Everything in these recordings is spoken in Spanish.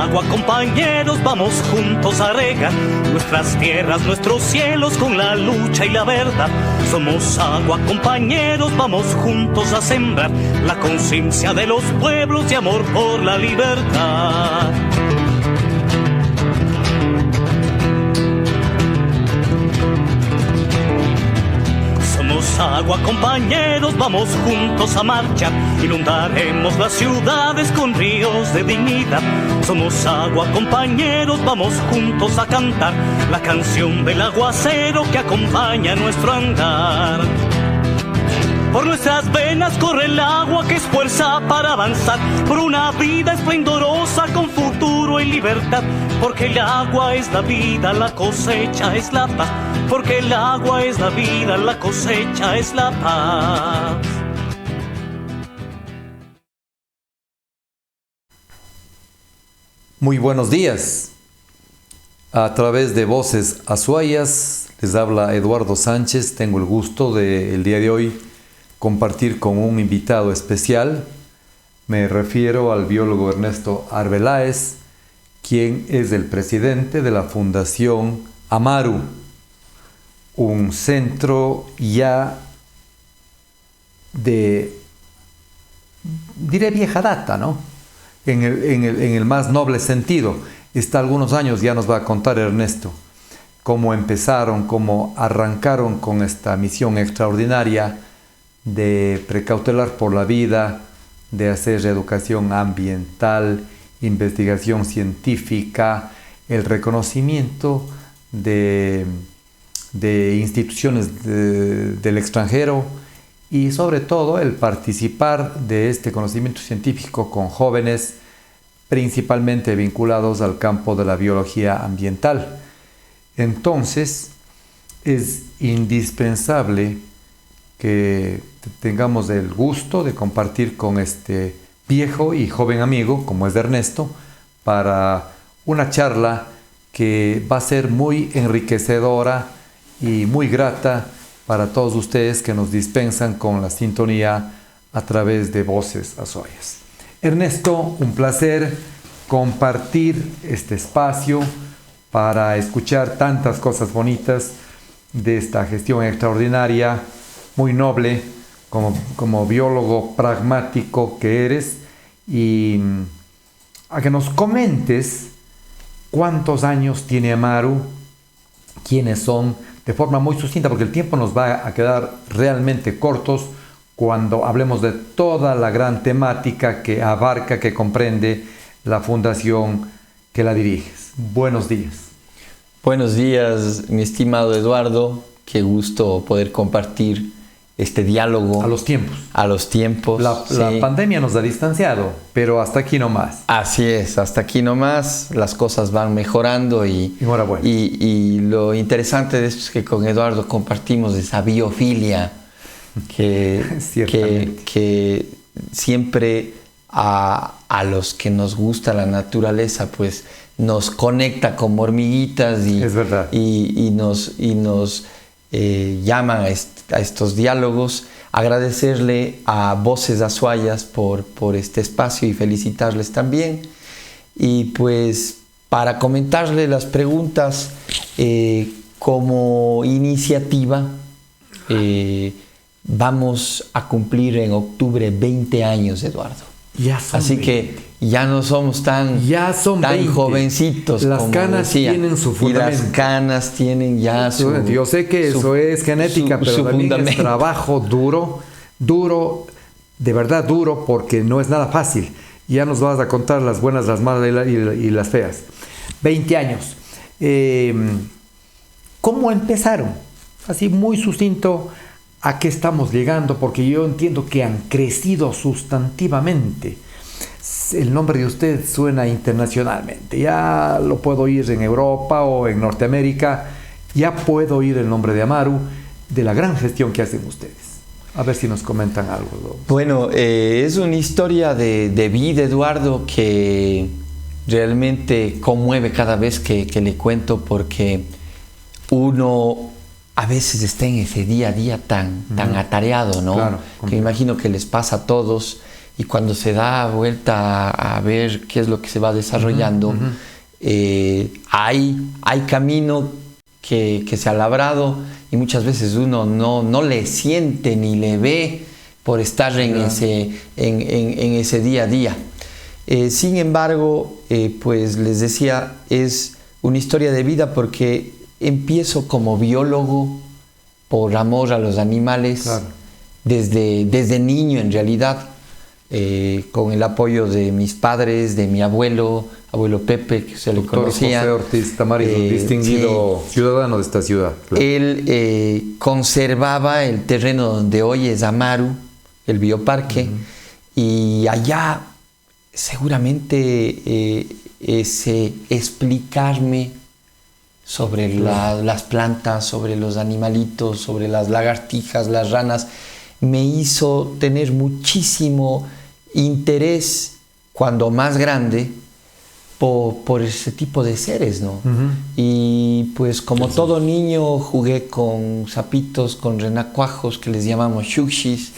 agua, compañeros, vamos juntos a regar nuestras tierras, nuestros cielos con la lucha y la verdad. Somos agua, compañeros, vamos juntos a sembrar la conciencia de los pueblos y amor por la libertad. Agua, compañeros, vamos juntos a marchar, inundaremos las ciudades con ríos de dignidad. Somos agua, compañeros, vamos juntos a cantar la canción del aguacero que acompaña nuestro andar. Por nuestras venas corre el agua que es fuerza para avanzar, por una vida esplendorosa con futuro y libertad. Porque el agua es la vida, la cosecha es la paz. Porque el agua es la vida, la cosecha es la paz. Muy buenos días. A través de Voces Azuayas les habla Eduardo Sánchez. Tengo el gusto de el día de hoy compartir con un invitado especial. Me refiero al biólogo Ernesto Arbeláez, quien es el presidente de la Fundación Amaru, un centro ya de, diré vieja data, ¿no? En el más noble sentido. Está algunos años, ya nos va a contar Ernesto, cómo empezaron, cómo arrancaron con esta misión extraordinaria de precautelar por la vida, de hacer educación ambiental, investigación científica, el reconocimiento de instituciones del extranjero y sobre todo el participar de este conocimiento científico con jóvenes principalmente vinculados al campo de la biología ambiental. Entonces es indispensable que tengamos el gusto de compartir con este viejo y joven amigo, como es Ernesto, para una charla que va a ser muy enriquecedora y muy grata para todos ustedes que nos dispensan con la sintonía a través de Voces Azuayas. Ernesto, un placer compartir este espacio para escuchar tantas cosas bonitas de esta gestión extraordinaria, muy noble, como biólogo pragmático que eres, y a que nos comentes cuántos años tiene Amaru, quiénes son, de forma muy sucinta, porque el tiempo nos va a quedar realmente cortos cuando hablemos de toda la gran temática que abarca, que comprende la fundación que la diriges. Buenos días. Buenos días, mi estimado Eduardo. Qué gusto poder compartir este diálogo. A los tiempos. A los tiempos. La pandemia nos ha distanciado, pero hasta aquí nomás. Así es, hasta aquí nomás. Las cosas van mejorando y lo interesante de esto es que con Eduardo compartimos esa biofilia que siempre a los que nos gusta la naturaleza, pues nos conecta como hormiguitas es verdad. y nos llaman a estos diálogos. Agradecerle a Voces Azuayas por este espacio y felicitarles también. Y pues para comentarle las preguntas, como iniciativa, vamos a cumplir en octubre 20 años, Eduardo. Así 20. Que ya no somos tan jovencitos. Las canas tienen su fundamento. Y las canas tienen ya su... Yo sé que eso es genética, pero también es trabajo duro, de verdad duro, porque no es nada fácil. Ya nos vas a contar las buenas, las malas y las feas. 20 años. ¿Cómo empezaron? Así muy sucinto, ¿a qué estamos llegando? Porque yo entiendo que han crecido sustantivamente. El nombre de usted suena internacionalmente. Ya lo puedo oír en Europa o en Norteamérica. Ya puedo oír el nombre de Amaru, de la gran gestión que hacen ustedes. A ver si nos comentan algo. Bueno, es una historia de vida, Eduardo, que realmente conmueve cada vez que le cuento, porque uno a veces está en ese día a día tan atareado, ¿no? Claro, que imagino que les pasa a todos, y cuando se da vuelta a ver qué es lo que se va desarrollando, hay camino que se ha labrado y muchas veces uno no le siente ni le ve por estar en ese día a día. Sin embargo, pues les decía, es una historia de vida porque empiezo como biólogo por amor a los animales, claro, desde niño en realidad, con el apoyo de mis padres, de mi abuelo Pepe, que se le conocía. José Ortiz Tamariz, distinguido ciudadano de esta ciudad. Claro. Él conservaba el terreno donde hoy es Amaru, el bioparque, y allá seguramente ese explicarme sobre las plantas, sobre los animalitos, sobre las lagartijas, las ranas, me hizo tener muchísimo interés cuando más grande por ese tipo de seres, ¿no? Y pues como todo niño jugué con sapitos, con renacuajos que les llamamos xuxis,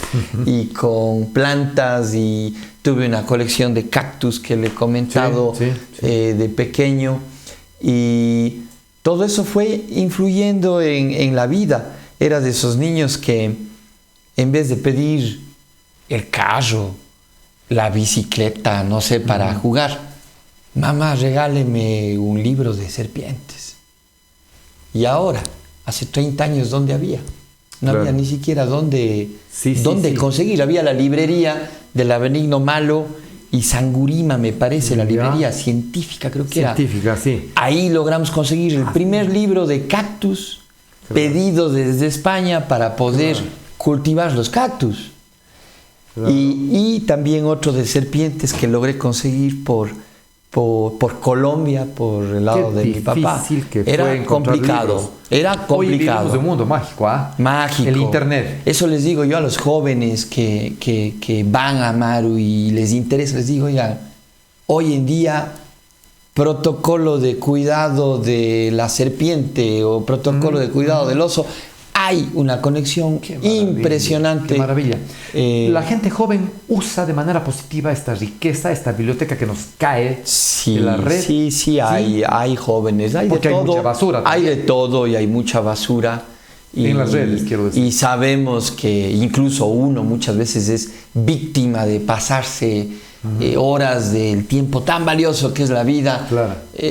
y con plantas, y tuve una colección de cactus que le he comentado de pequeño, y todo eso fue influyendo en la vida. Era de esos niños que en vez de pedir el carro, la bicicleta, no sé, para jugar, mamá, regáleme un libro de serpientes. Y ahora, hace 30 años, ¿dónde había? No había ni siquiera dónde conseguir. Había la librería de la Benigno Malo y Sangurima, me parece, la librería científica, creo que era. Científica, sí. Ahí logramos conseguir el primer libro de cactus, pedido desde España para poder cultivar los cactus. Y también otro de serpientes que logré conseguir por Colombia, por el lado de mi papá. Era complicado. Hoy vivimos de un mundo mágico, ¿ah? Mágico. El internet. Eso les digo yo a los jóvenes que van a Amaru y les interesa, les digo, oigan, hoy en día protocolo de cuidado de la serpiente o protocolo de cuidado del oso, hay una conexión impresionante. Qué maravilla. La gente joven usa de manera positiva esta riqueza, esta biblioteca que nos cae de la red. Sí, hay jóvenes, hay porque de todo. Hay mucha basura también. Hay de todo y hay mucha basura. En las redes, quiero decir. Y sabemos que incluso uno muchas veces es víctima de pasarse horas del tiempo tan valioso que es la vida,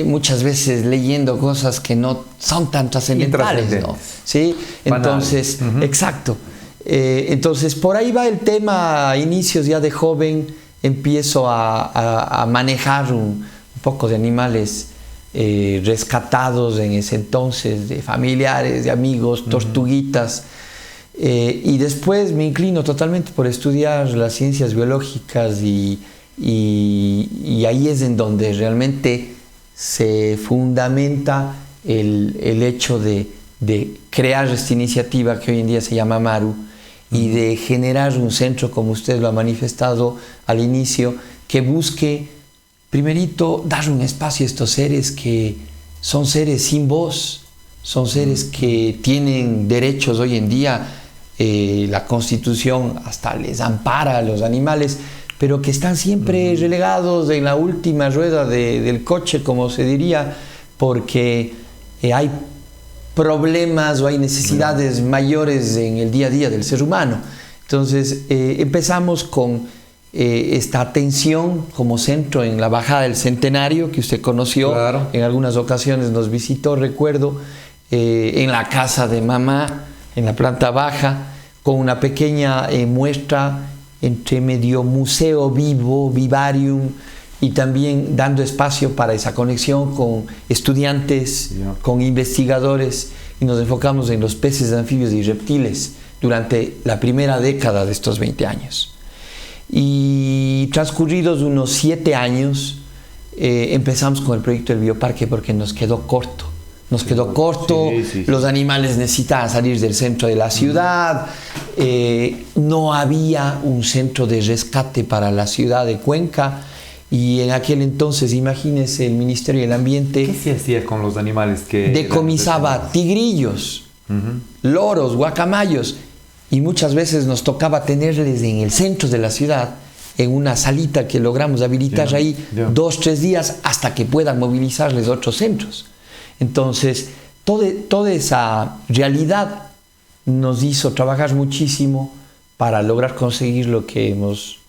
muchas veces leyendo cosas que no son tan trascendentales, ¿no? ¿Sí? Entonces, exacto. Entonces, por ahí va el tema. A inicios ya de joven empiezo a manejar un poco de animales rescatados en ese entonces, de familiares, de amigos, tortuguitas. Y después me inclino totalmente por estudiar las ciencias biológicas y ahí es en donde realmente se fundamenta el hecho de crear esta iniciativa que hoy en día se llama Amaru y de generar un centro, como usted lo ha manifestado al inicio, que busque, primerito, dar un espacio a estos seres que son seres sin voz, son seres que tienen derechos hoy en día, la Constitución hasta les ampara a los animales, pero que están siempre relegados en la última rueda del coche, como se diría, porque hay problemas o hay necesidades mayores en el día a día del ser humano. Entonces empezamos con esta atención como centro en la Bajada del Centenario, que usted conoció, en algunas ocasiones nos visitó, recuerdo, en la casa de mamá, en la planta baja, con una pequeña muestra entre medio museo vivo, vivarium, y también dando espacio para esa conexión con estudiantes, con investigadores, y nos enfocamos en los peces, anfibios y reptiles durante la primera década de estos 20 años. Y transcurridos unos 7 años, empezamos con el proyecto del bioparque porque nos quedó corto. Los animales necesitaban salir del centro de la ciudad, no había un centro de rescate para la ciudad de Cuenca, y en aquel entonces, imagínense, el Ministerio del Ambiente... ¿Qué se hacía con los animales que...? Decomisaba tigrillos, loros, guacamayos, y muchas veces nos tocaba tenerles en el centro de la ciudad, en una salita que logramos habilitar ahí 2-3 días hasta que puedan movilizarles otros centros. Entonces, toda esa realidad nos hizo trabajar muchísimo para lograr conseguir lo que hemos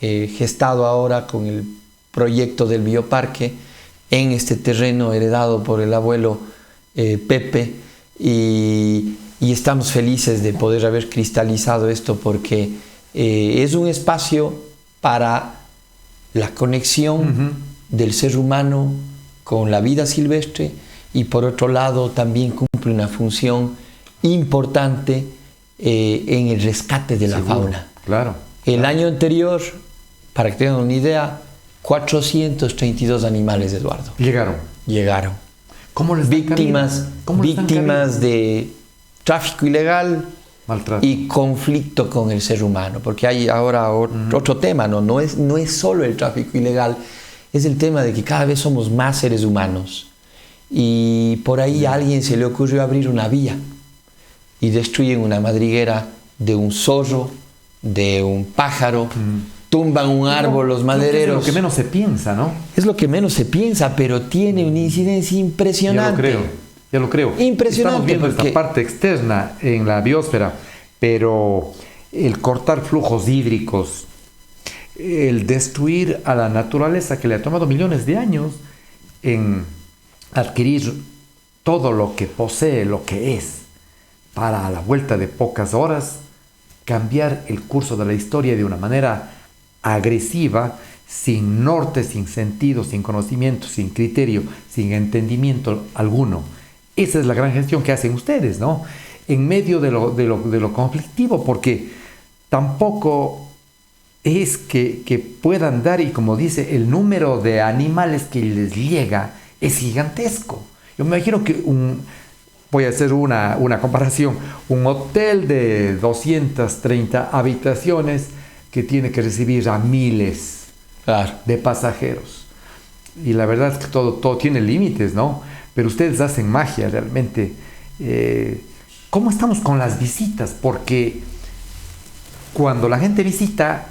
gestado ahora con el proyecto del bioparque en este terreno heredado por el abuelo Pepe, y estamos felices de poder haber cristalizado esto porque es un espacio para la conexión del ser humano con la vida silvestre, y por otro lado también cumple una función importante en el rescate de la fauna. Claro. El año anterior, para que tengan una idea, 432 animales, Eduardo. Llegaron. ¿Cómo les víctimas de tráfico ilegal, maltrato y conflicto con el ser humano, porque hay ahora otro tema, no es solo el tráfico ilegal, es el tema de que cada vez somos más seres humanos, y por ahí a alguien se le ocurrió abrir una vía y destruyen una madriguera de un zorro, de un pájaro, tumban un árbol los madereros. Es lo que menos se piensa, ¿no? Es lo que menos se piensa, pero tiene una incidencia impresionante. Ya lo creo. Impresionante. Estamos viendo esta parte externa en la biosfera, pero el cortar flujos hídricos, el destruir a la naturaleza que le ha tomado millones de años en adquirir todo lo que posee, lo que es, para a la vuelta de pocas horas cambiar el curso de la historia de una manera agresiva, sin norte, sin sentido, sin conocimiento, sin criterio, sin entendimiento alguno. Esa es la gran gestión que hacen ustedes, ¿no? En medio de lo conflictivo, porque tampoco es que puedan dar, y como dice, el número de animales que les llega es gigantesco. Yo me imagino que voy a hacer una comparación, un hotel de 230 habitaciones que tiene que recibir a miles de pasajeros. Y la verdad es que todo tiene límites, ¿no? Pero ustedes hacen magia realmente. ¿Cómo estamos con las visitas? Porque cuando la gente visita,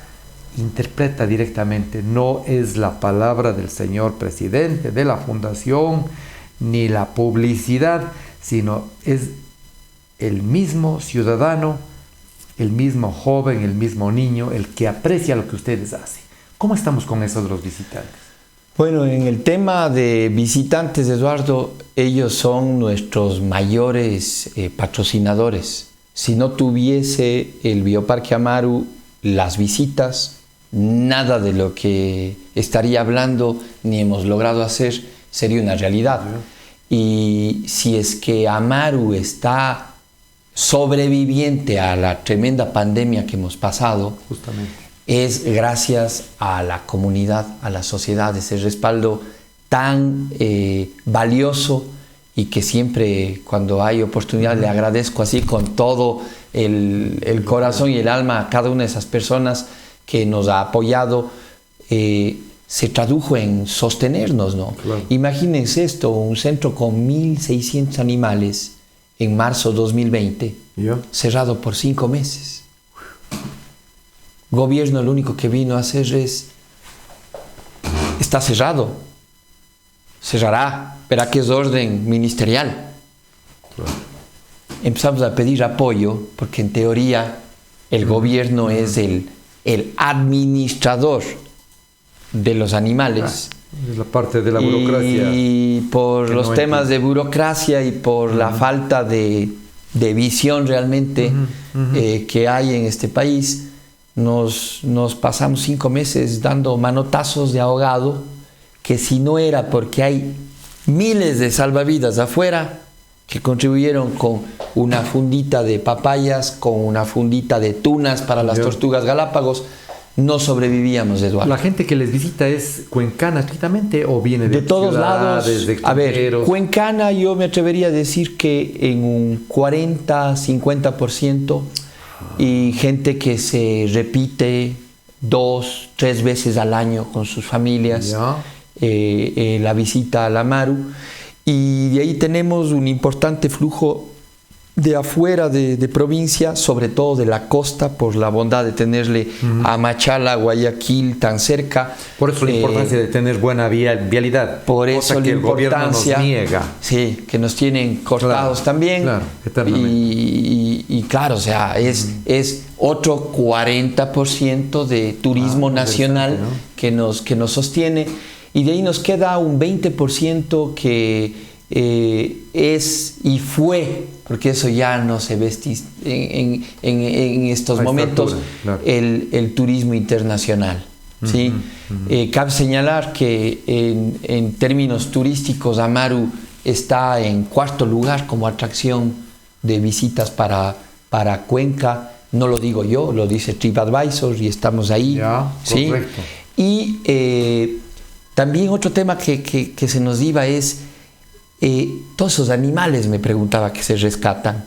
interpreta directamente. No es la palabra del señor presidente, de la fundación, ni la publicidad, sino es el mismo ciudadano, el mismo joven, el mismo niño, el que aprecia lo que ustedes hacen. ¿Cómo estamos con eso de los visitantes? Bueno, en el tema de visitantes, Eduardo, ellos son nuestros mayores patrocinadores. Si no tuviese el Bioparque Amaru las visitas, nada de lo que estaría hablando ni hemos logrado hacer sería una realidad. Y si es que Amaru está sobreviviente a la tremenda pandemia que hemos pasado, es gracias a la comunidad, a la sociedad, ese respaldo tan valioso, y que siempre cuando hay oportunidad le agradezco así con todo el corazón y el alma a cada una de esas personas que nos ha apoyado. Se tradujo en sostenernos, ¿no? Claro. Imagínense esto, un centro con 1.600 animales en marzo 2020, cerrado por 5 meses. Gobierno lo único que vino a hacer está cerrado, cerrará, pero que es orden ministerial. Claro. Empezamos a pedir apoyo porque en teoría el gobierno es el administrador de los animales. Es la parte de la burocracia. Y por los temas de burocracia y por la falta de visión realmente que hay en este país, nos pasamos 5 meses dando manotazos de ahogado, que si no era porque hay miles de salvavidas afuera que contribuyeron con una fundita de papayas, con una fundita de tunas para las tortugas Galápagos, no sobrevivíamos, Eduardo. ¿La gente que les visita es cuencana estrictamente o viene de todos lados? A ver, cuencana yo me atrevería a decir que en un 40-50%, y gente que se repite 2-3 veces al año con sus familias, la visita al Amaru, y de ahí tenemos un importante flujo de afuera de provincia, sobre todo de la costa, por la bondad de tenerle a Machala, Guayaquil tan cerca. Por eso la importancia de tener buena vialidad. Por eso cosa que la el gobierno nos importancia, niega. sí, que nos tienen cortados también. Claro, eternamente. Y claro, o sea, es otro 40% de turismo nacional, ¿no? que nos sostiene. Y de ahí nos queda un 20% que es y fue, porque eso ya no se ve en estos momentos, claro. el turismo internacional. ¿Sí? Cabe señalar que en términos turísticos Amaru está en cuarto lugar como atracción de visitas para Cuenca. No lo digo yo, lo dice TripAdvisor y estamos ahí. Ya, ¿sí? Correcto. Y también otro tema que se nos iba es todos esos animales, me preguntaba, que se rescatan.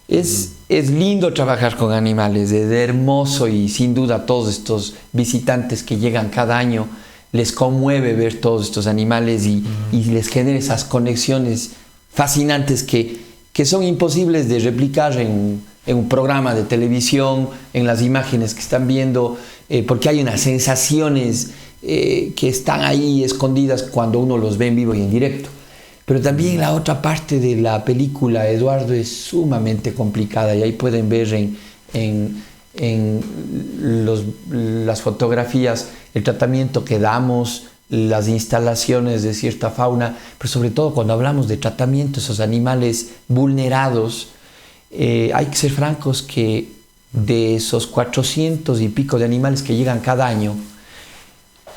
Es lindo trabajar con animales, es hermoso, y sin duda todos estos visitantes que llegan cada año les conmueve ver todos estos animales y les genera esas conexiones fascinantes que son imposibles de replicar en un programa de televisión, en las imágenes que están viendo, porque hay unas sensaciones que están ahí escondidas cuando uno los ve en vivo y en directo. Pero también la otra parte de la película, Eduardo, es sumamente complicada, y ahí pueden ver en las fotografías el tratamiento que damos, las instalaciones de cierta fauna, pero sobre todo cuando hablamos de tratamiento, esos animales vulnerados. Hay que ser francos que de esos 400 y pico de animales que llegan cada año,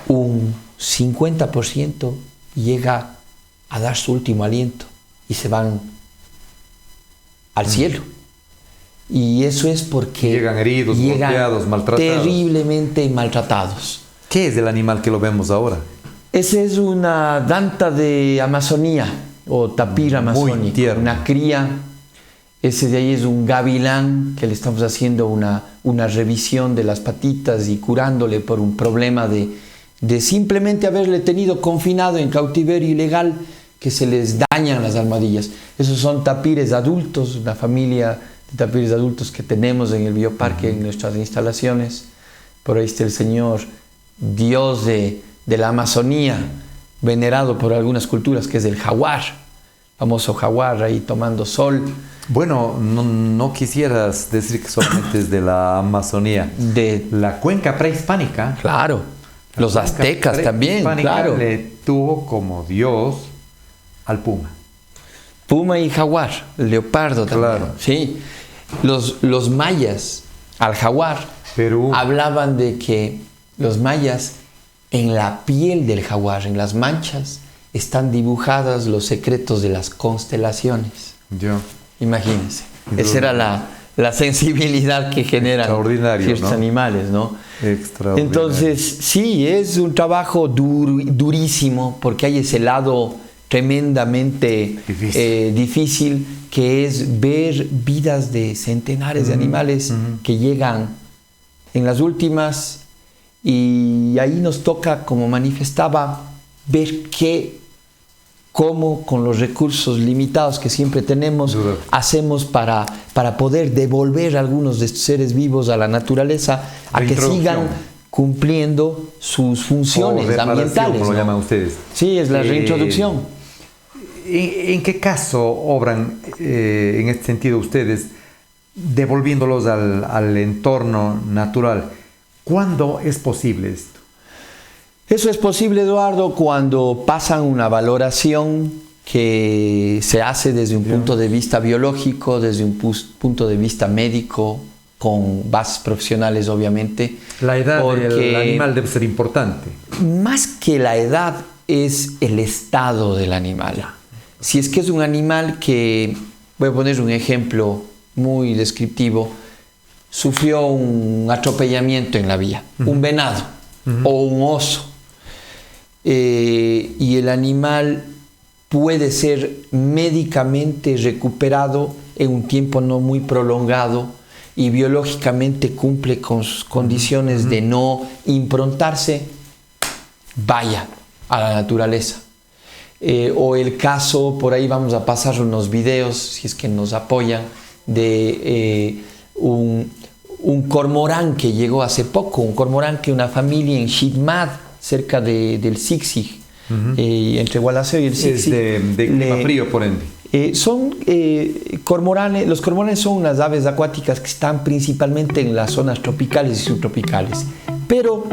un 50% llega a dar su último aliento y se van al cielo. Y eso es porque llegan heridos, golpeados, maltratados. Terriblemente maltratados. ¿Qué es el animal que lo vemos ahora? Ese es una danta de Amazonía o tapir amazónico, una cría. Ese de ahí es un gavilán que le estamos haciendo una revisión de las patitas y curándole por un problema de simplemente haberle tenido confinado en cautiverio ilegal, que se les dañan las almohadillas. Esos son tapires adultos, una familia de tapires adultos que tenemos en el bioparque, en nuestras instalaciones. Por ahí está el señor Dios de la Amazonía, venerado por algunas culturas, que es el jaguar, famoso jaguar ahí tomando sol. Bueno, no quisieras decir que solamente es de la Amazonía. De la cuenca prehispánica. Claro, los aztecas también, claro. Le tuvo como Dios al puma. Puma y jaguar, leopardo también. Claro. Sí. Los mayas al jaguar Perú. Hablaban de que los mayas, en la piel del jaguar, en las manchas, están dibujados los secretos de las constelaciones. Yo. Imagínense. Esa era la sensibilidad que generan ciertos animales, ¿no? Extraordinario. Entonces, sí, es un trabajo durísimo, porque hay ese lado tremendamente difícil, que es ver vidas de centenares de animales que llegan en las últimas, y ahí nos toca, como manifestaba, ver cómo con los recursos limitados que siempre tenemos hacemos para poder devolver a algunos de estos seres vivos a la naturaleza, a que sigan cumpliendo sus funciones ambientales, como lo llaman ustedes. Sí, es la reintroducción. ¿En qué caso obran en este sentido ustedes, devolviéndolos al entorno natural? ¿Cuándo es posible esto? Eso es posible, Eduardo, cuando pasan una valoración que se hace desde un punto de vista biológico, desde un punto de vista médico, con bases profesionales, obviamente. La edad del animal debe ser importante. Más que la edad, es el estado del animal. Si es que es un animal que, voy a poner un ejemplo muy descriptivo, sufrió un atropellamiento en la vía, un venado o un oso, y el animal puede ser médicamente recuperado en un tiempo no muy prolongado y biológicamente cumple con sus condiciones de no improntarse, vaya a la naturaleza. O el caso, por ahí vamos a pasar unos videos, si es que nos apoyan, de un cormorán que llegó hace poco, un cormorán que una familia en Shidmad, cerca del Siksik, entre Gualaceo y el Siksik. Es de clima frío, por ende. Son cormoranes. Los cormoranes son unas aves acuáticas que están principalmente en las zonas tropicales y subtropicales, pero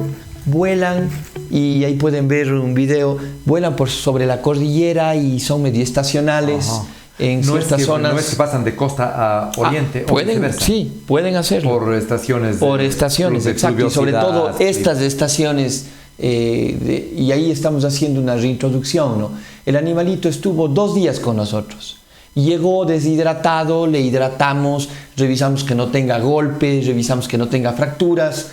vuelan, y ahí pueden ver un video, vuelan sobre la cordillera y son medio estacionales. Ajá. En ciertas zonas. No es que pasan de costa a oriente o viceversa. Sí, pueden hacerlo. Por estaciones. Por estaciones, exacto. Y sobre todo estas estaciones, y ahí estamos haciendo una reintroducción, ¿no? El animalito estuvo 2 días con nosotros. Llegó deshidratado, le hidratamos, revisamos que no tenga golpes, revisamos que no tenga fracturas,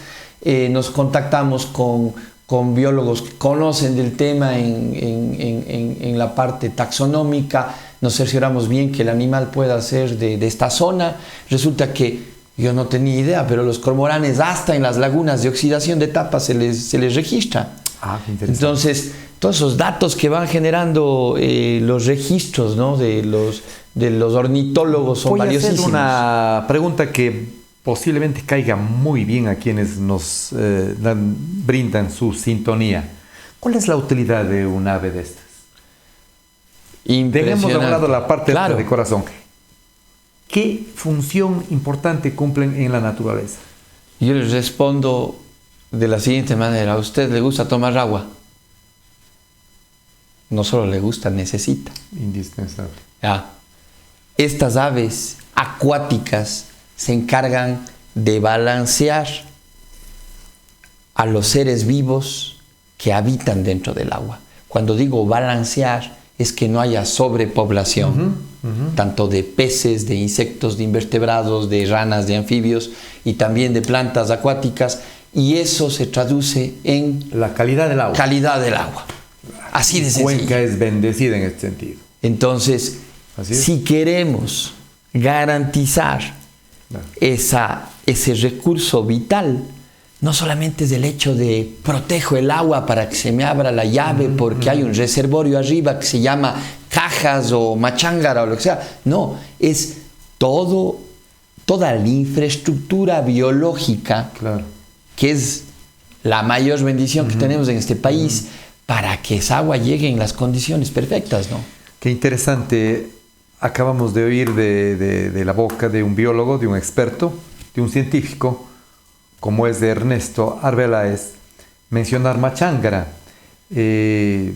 nos contactamos con biólogos que conocen del tema en la parte taxonómica, nos cercioramos bien que el animal pueda ser de esta zona. Resulta que yo no tenía idea, pero los cormoranes hasta en las lagunas de oxidación de etapa se les registra. Ah, qué interesante. Entonces, todos esos datos que van generando los registros, ¿no?, de los ornitólogos son valiosísimos. Voy a hacer una pregunta que posiblemente caiga muy bien a quienes nos brindan su sintonía. ¿Cuál es la utilidad de un ave de estas? Dejemos de un lado la parte de corazón. ¿Qué función importante cumplen en la naturaleza? Yo les respondo de la siguiente manera. ¿A usted le gusta tomar agua? No solo le gusta, necesita. Indispensable. Ya. Estas aves acuáticas se encargan de balancear a los seres vivos que habitan dentro del agua. Cuando digo balancear, es que no haya sobrepoblación, tanto de peces, de insectos, de invertebrados, de ranas, de anfibios y también de plantas acuáticas, y eso se traduce en la calidad del agua. Calidad del agua. Así de sencillo. Cuenca es bendecida en este sentido. Entonces, si queremos garantizar ese recurso vital, no solamente es el hecho de protejo el agua para que se me abra la llave porque hay un reservorio arriba que se llama Cajas o Machángara o lo que sea. No, es toda la infraestructura biológica, que es la mayor bendición que tenemos en este país, para que esa agua llegue en las condiciones perfectas, ¿no? Qué interesante. Acabamos de oír de la boca de un biólogo, de un experto, de un científico, como es de Ernesto Arbeláez, mencionar Machángara. Es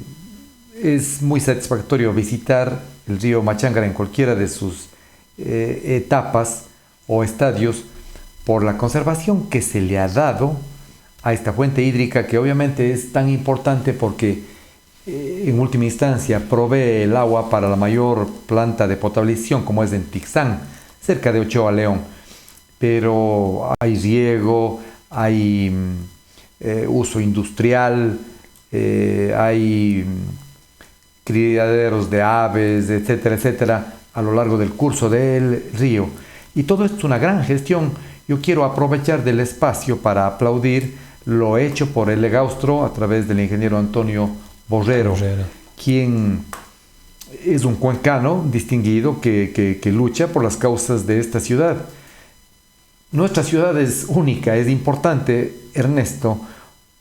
muy satisfactorio visitar el río Machángara en cualquiera de sus etapas o estadios por la conservación que se le ha dado a esta fuente hídrica, que obviamente es tan importante porque en última instancia provee el agua para la mayor planta de potabilización, como es en Tixán, cerca de Ochoa, León. Pero hay riego, hay uso industrial, hay criaderos de aves, etcétera, etcétera, a lo largo del curso del río. Y todo esto es una gran gestión. Yo quiero aprovechar del espacio para aplaudir lo hecho por el Legaustro a través del ingeniero Antonio Borrero, quien es un cuencano distinguido que lucha por las causas de esta ciudad. Nuestra ciudad es única, es importante, Ernesto,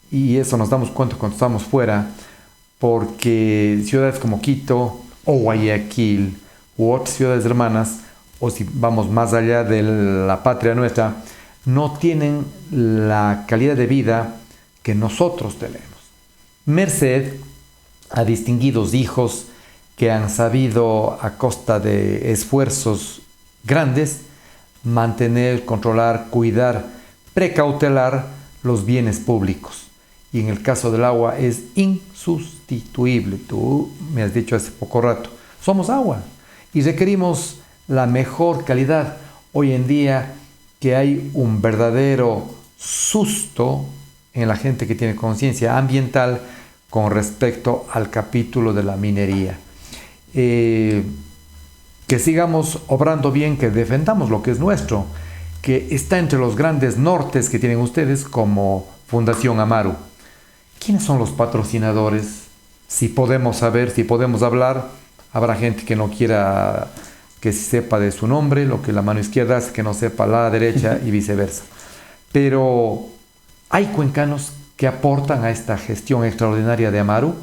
y eso nos damos cuenta cuando estamos fuera, porque ciudades como Quito o Guayaquil u otras ciudades hermanas, o si vamos más allá de la patria nuestra, no tienen la calidad de vida que nosotros tenemos. Merced a distinguidos hijos que han sabido, a costa de esfuerzos grandes, mantener, controlar, cuidar, precautelar los bienes públicos. Y en el caso del agua es insustituible. Tú me has dicho hace poco rato, somos agua y requerimos la mejor calidad. Hoy en día que hay un verdadero susto en la gente que tiene conciencia ambiental con respecto al capítulo de la minería. Que sigamos obrando bien, que defendamos lo que es nuestro, que está entre los grandes nortes que tienen ustedes como Fundación Amaru. ¿Quiénes son los patrocinadores? Si podemos saber, si podemos hablar, habrá gente que no quiera que sepa de su nombre, lo que la mano izquierda hace que no sepa la derecha y viceversa. Pero hay cuencanos que aportan a esta gestión extraordinaria de Amaru.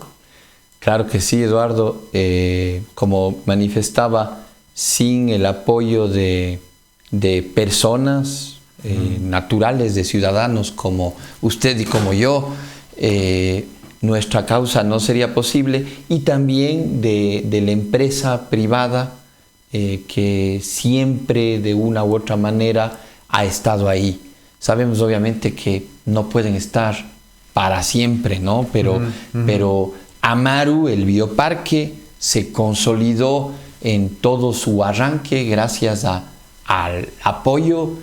Claro que sí, Eduardo. Como manifestaba, sin el apoyo de personas naturales, de ciudadanos como usted y como yo, nuestra causa no sería posible, y también de la empresa privada que siempre de una u otra manera ha estado ahí. Sabemos obviamente que no pueden estar para siempre, ¿no? Pero Amaru, el bioparque, se consolidó en todo su arranque gracias al apoyo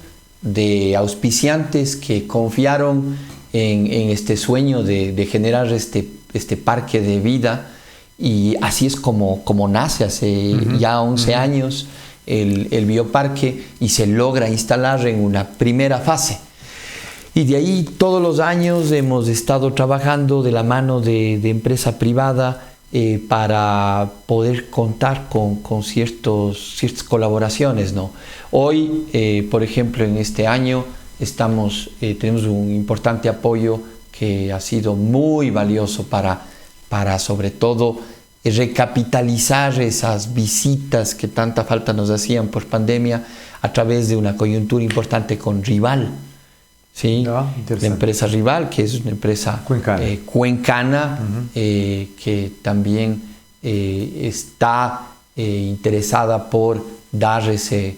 de auspiciantes que confiaron en este sueño de generar este parque de vida, y así es como nace hace ya 11 años el bioparque, y se logra instalar en una primera fase. Y de ahí todos los años hemos estado trabajando de la mano de empresa privada para poder contar con ciertas colaboraciones, ¿no? Hoy, por ejemplo, en este año tenemos un importante apoyo que ha sido muy valioso para sobre todo recapitalizar esas visitas que tanta falta nos hacían por pandemia, a través de una coyuntura importante con Rival. ¿Sí? La empresa Rival, que es una empresa cuencana, que también está interesada por dar ese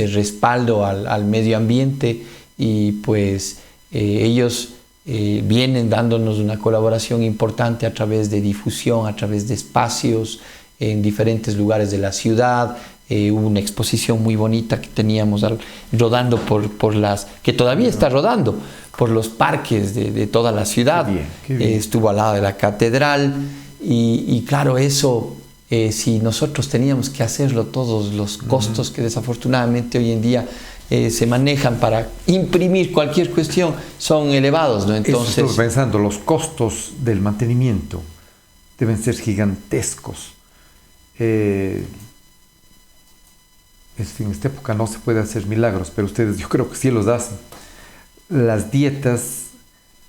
respaldo al medio ambiente, y pues ellos vienen dándonos una colaboración importante a través de difusión, a través de espacios en diferentes lugares de la ciudad. Hubo una exposición muy bonita que teníamos rodando que todavía está rodando por los parques de toda la ciudad. Qué bien. Estuvo al lado de la catedral, y claro, eso, si nosotros teníamos que hacerlo, todos los costos que desafortunadamente hoy en día se manejan para imprimir cualquier cuestión son elevados, ¿no? Entonces, estoy pensando, los costos del mantenimiento deben ser gigantescos. En esta época no se puede hacer milagros, pero ustedes yo creo que sí los hacen. Las dietas,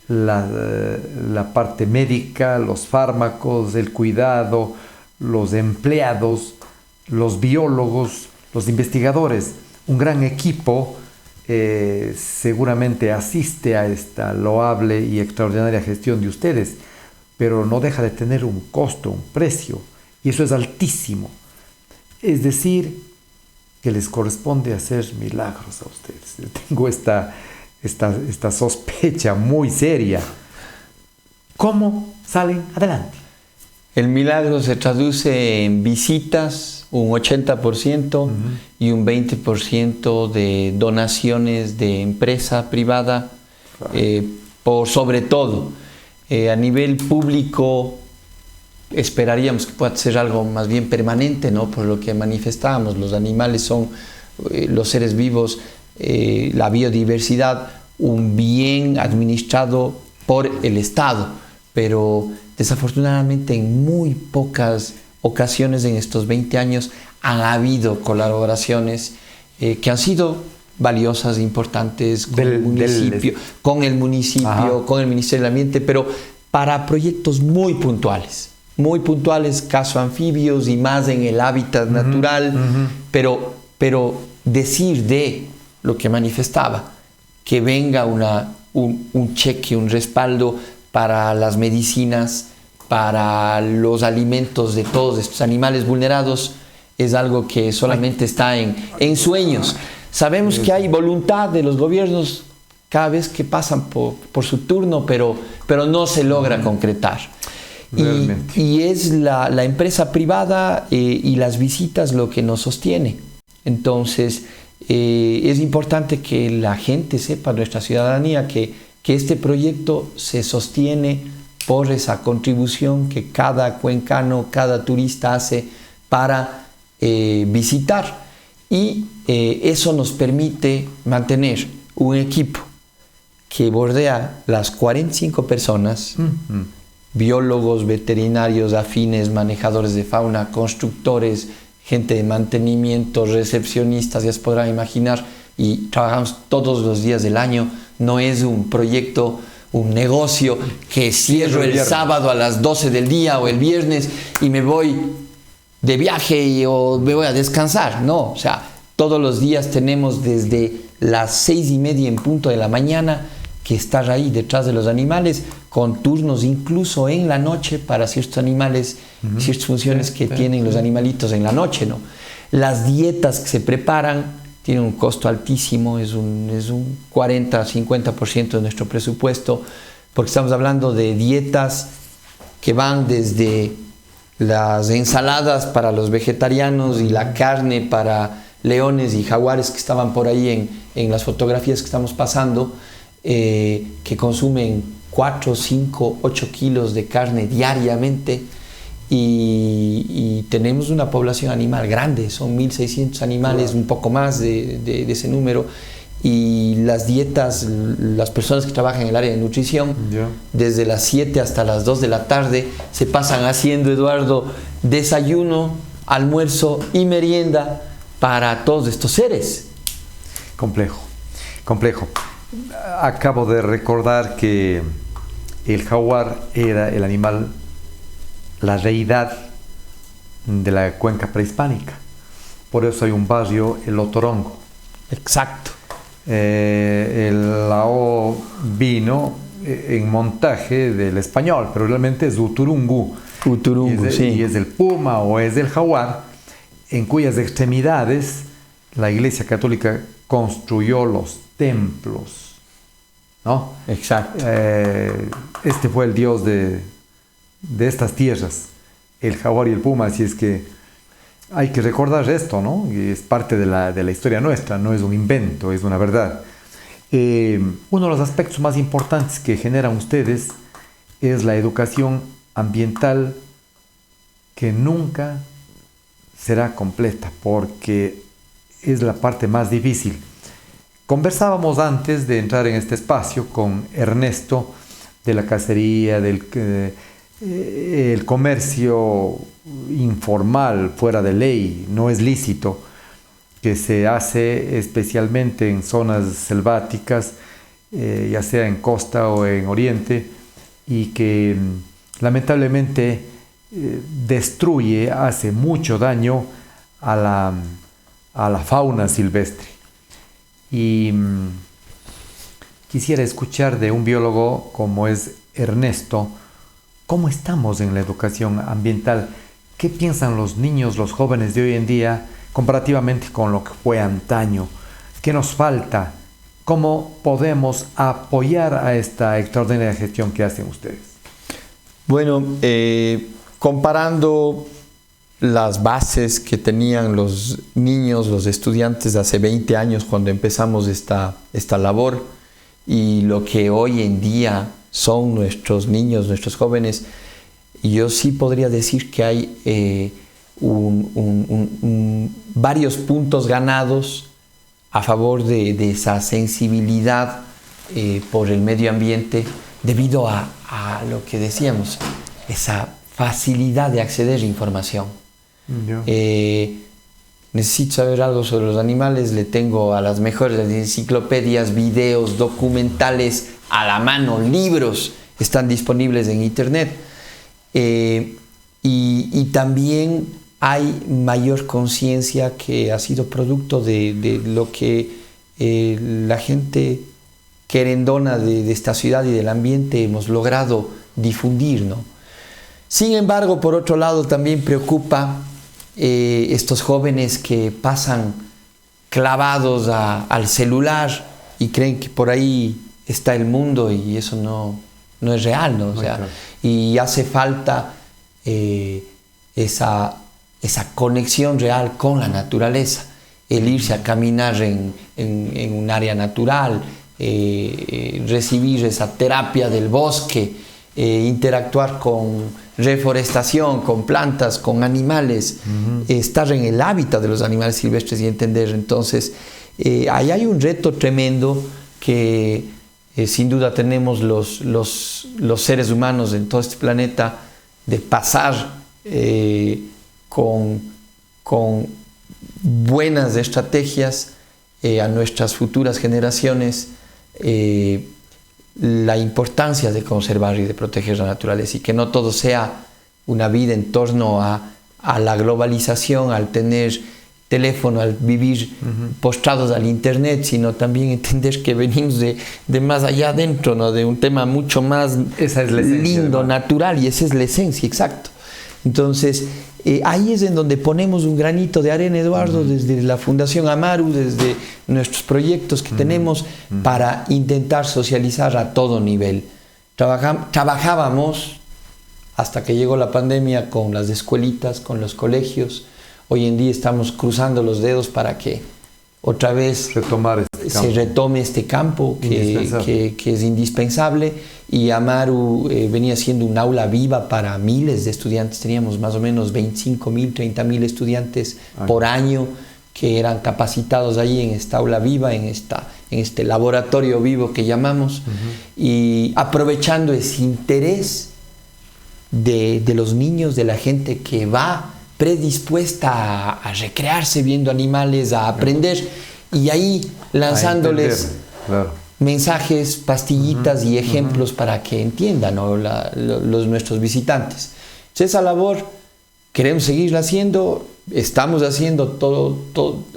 la parte médica, los fármacos, el cuidado, los empleados, los biólogos, los investigadores, un gran equipo seguramente asiste a esta loable y extraordinaria gestión de ustedes, pero no deja de tener un costo, un precio, y eso es altísimo. Es decir, que les corresponde hacer milagros a ustedes. Yo tengo esta sospecha muy seria. ¿Cómo salen adelante? El milagro se traduce en visitas, un 80%, y un 20% de donaciones de empresa privada, por sobre todo. A nivel público, esperaríamos que pueda ser algo más bien permanente, ¿no? Por lo que manifestábamos, los animales son los seres vivos, la biodiversidad, un bien administrado por el Estado, pero desafortunadamente en muy pocas ocasiones en estos 20 años han habido colaboraciones que han sido valiosas, importantes con el municipio, con el Ministerio del Ambiente, pero para proyectos muy puntuales, caso anfibios y más en el hábitat natural, pero decir de lo que manifestaba, que venga un cheque, un respaldo para las medicinas, para los alimentos de todos estos animales vulnerados, es algo que solamente está en sueños. Sabemos que hay voluntad de los gobiernos cada vez que pasan por su turno, pero no se logra concretar. Y es la empresa privada y las visitas lo que nos sostiene. Entonces, es importante que la gente sepa, nuestra ciudadanía, que este proyecto se sostiene por esa contribución que cada cuencano, cada turista hace para visitar. Y eso nos permite mantener un equipo que bordea las 45 personas, biólogos, veterinarios afines, manejadores de fauna, constructores, gente de mantenimiento, recepcionistas, ya se podrán imaginar, y trabajamos todos los días del año. No es un proyecto, un negocio que cierro el sábado a las 12 del día o el viernes y me voy de viaje o me voy a descansar. No, o sea, todos los días tenemos desde las 6:30 en punto de la mañana que estar ahí detrás de los animales, con turnos incluso en la noche para ciertos animales, ciertas funciones que tienen los animalitos en la noche, ¿no? Las dietas que se preparan tienen un costo altísimo, es un 40-50% de nuestro presupuesto, porque estamos hablando de dietas que van desde las ensaladas para los vegetarianos y la carne para leones y jaguares que estaban por ahí en las fotografías que estamos pasando, que consumen 4, 5, 8 kilos de carne diariamente, y tenemos una población animal grande, son 1.600 animales, un poco más de ese número, y las dietas, las personas que trabajan en el área de nutrición, desde las 7 hasta las 2 de la tarde se pasan haciendo, Eduardo, desayuno, almuerzo y merienda para todos estos seres. Complejo. Acabo de recordar que el jaguar era el animal, la deidad de la cuenca prehispánica. Por eso hay un barrio, el Otorongo. Exacto. La O vino en montaje del español, pero realmente es Uturungu. Sí. Y es el puma o es el jaguar, en cuyas extremidades la Iglesia Católica construyó los templos, ¿no? Exacto. Este fue el dios de estas tierras, el jaguar y el puma, así es que hay que recordar esto, ¿no? Y es parte de la historia nuestra, no es un invento, es una verdad. Uno de los aspectos más importantes que generan ustedes es la educación ambiental, que nunca será completa porque es la parte más difícil. Conversábamos antes de entrar en este espacio con Ernesto de la cacería, el comercio informal fuera de ley, no es lícito, que se hace especialmente en zonas selváticas, ya sea en costa o en oriente, y que lamentablemente destruye, hace mucho daño a la fauna silvestre. Y quisiera escuchar de un biólogo como es Ernesto, ¿cómo estamos en la educación ambiental? ¿Qué piensan los niños, los jóvenes de hoy en día comparativamente con lo que fue antaño? ¿Qué nos falta? ¿Cómo podemos apoyar a esta extraordinaria gestión que hacen ustedes? Bueno, comparando las bases que tenían los niños, los estudiantes de hace 20 años cuando empezamos esta labor, y lo que hoy en día son nuestros niños, nuestros jóvenes, yo sí podría decir que hay varios puntos ganados a favor de esa sensibilidad por el medio ambiente, debido a lo que decíamos, esa facilidad de acceder a información. Necesito saber algo sobre los animales, le tengo a las mejores enciclopedias, videos, documentales a la mano, libros están disponibles en internet, y también hay mayor conciencia que ha sido producto de lo que la gente querendona de esta ciudad y del ambiente hemos logrado difundir, ¿no? Sin embargo, por otro lado, también preocupa estos jóvenes que pasan clavados al celular y creen que por ahí está el mundo, y eso no es real, ¿no? O sea, claro. Y hace falta esa conexión real con la naturaleza, el irse a caminar en un área natural, recibir esa terapia del bosque, interactuar con reforestación, con plantas, con animales, estar en el hábitat de los animales silvestres y entender. Entonces, ahí hay un reto tremendo que sin duda tenemos los seres humanos en todo este planeta, de pasar con con buenas estrategias a nuestras futuras generaciones la importancia de conservar y de proteger la naturaleza, y que no todo sea una vida en torno a la globalización, al tener teléfono, al vivir postrados al internet, sino también entender que venimos de más allá adentro, ¿no? De un tema mucho más esa es la esencia, lindo, ¿no? natural, y esa es la esencia, exacto. Entonces, ahí es en donde ponemos un granito de arena, Eduardo, desde la Fundación Amaru, desde nuestros proyectos que tenemos, para intentar socializar a todo nivel. Trabajábamos hasta que llegó la pandemia con las escuelitas, con los colegios. Hoy en día estamos cruzando los dedos para que otra vez se retome este campo que es indispensable. Y Amaru venía siendo un aula viva para miles de estudiantes. Teníamos más o menos 25.000, 30.000 estudiantes por año que eran capacitados allí en esta aula viva, en este laboratorio vivo que llamamos, y aprovechando ese interés de los niños, de la gente que va predispuesta a recrearse viendo animales, a aprender, y ahí lanzándoles mensajes, pastillitas y ejemplos para que entiendan, ¿no? Nuestros visitantes. Entonces, esa labor queremos seguirla haciendo, estamos haciendo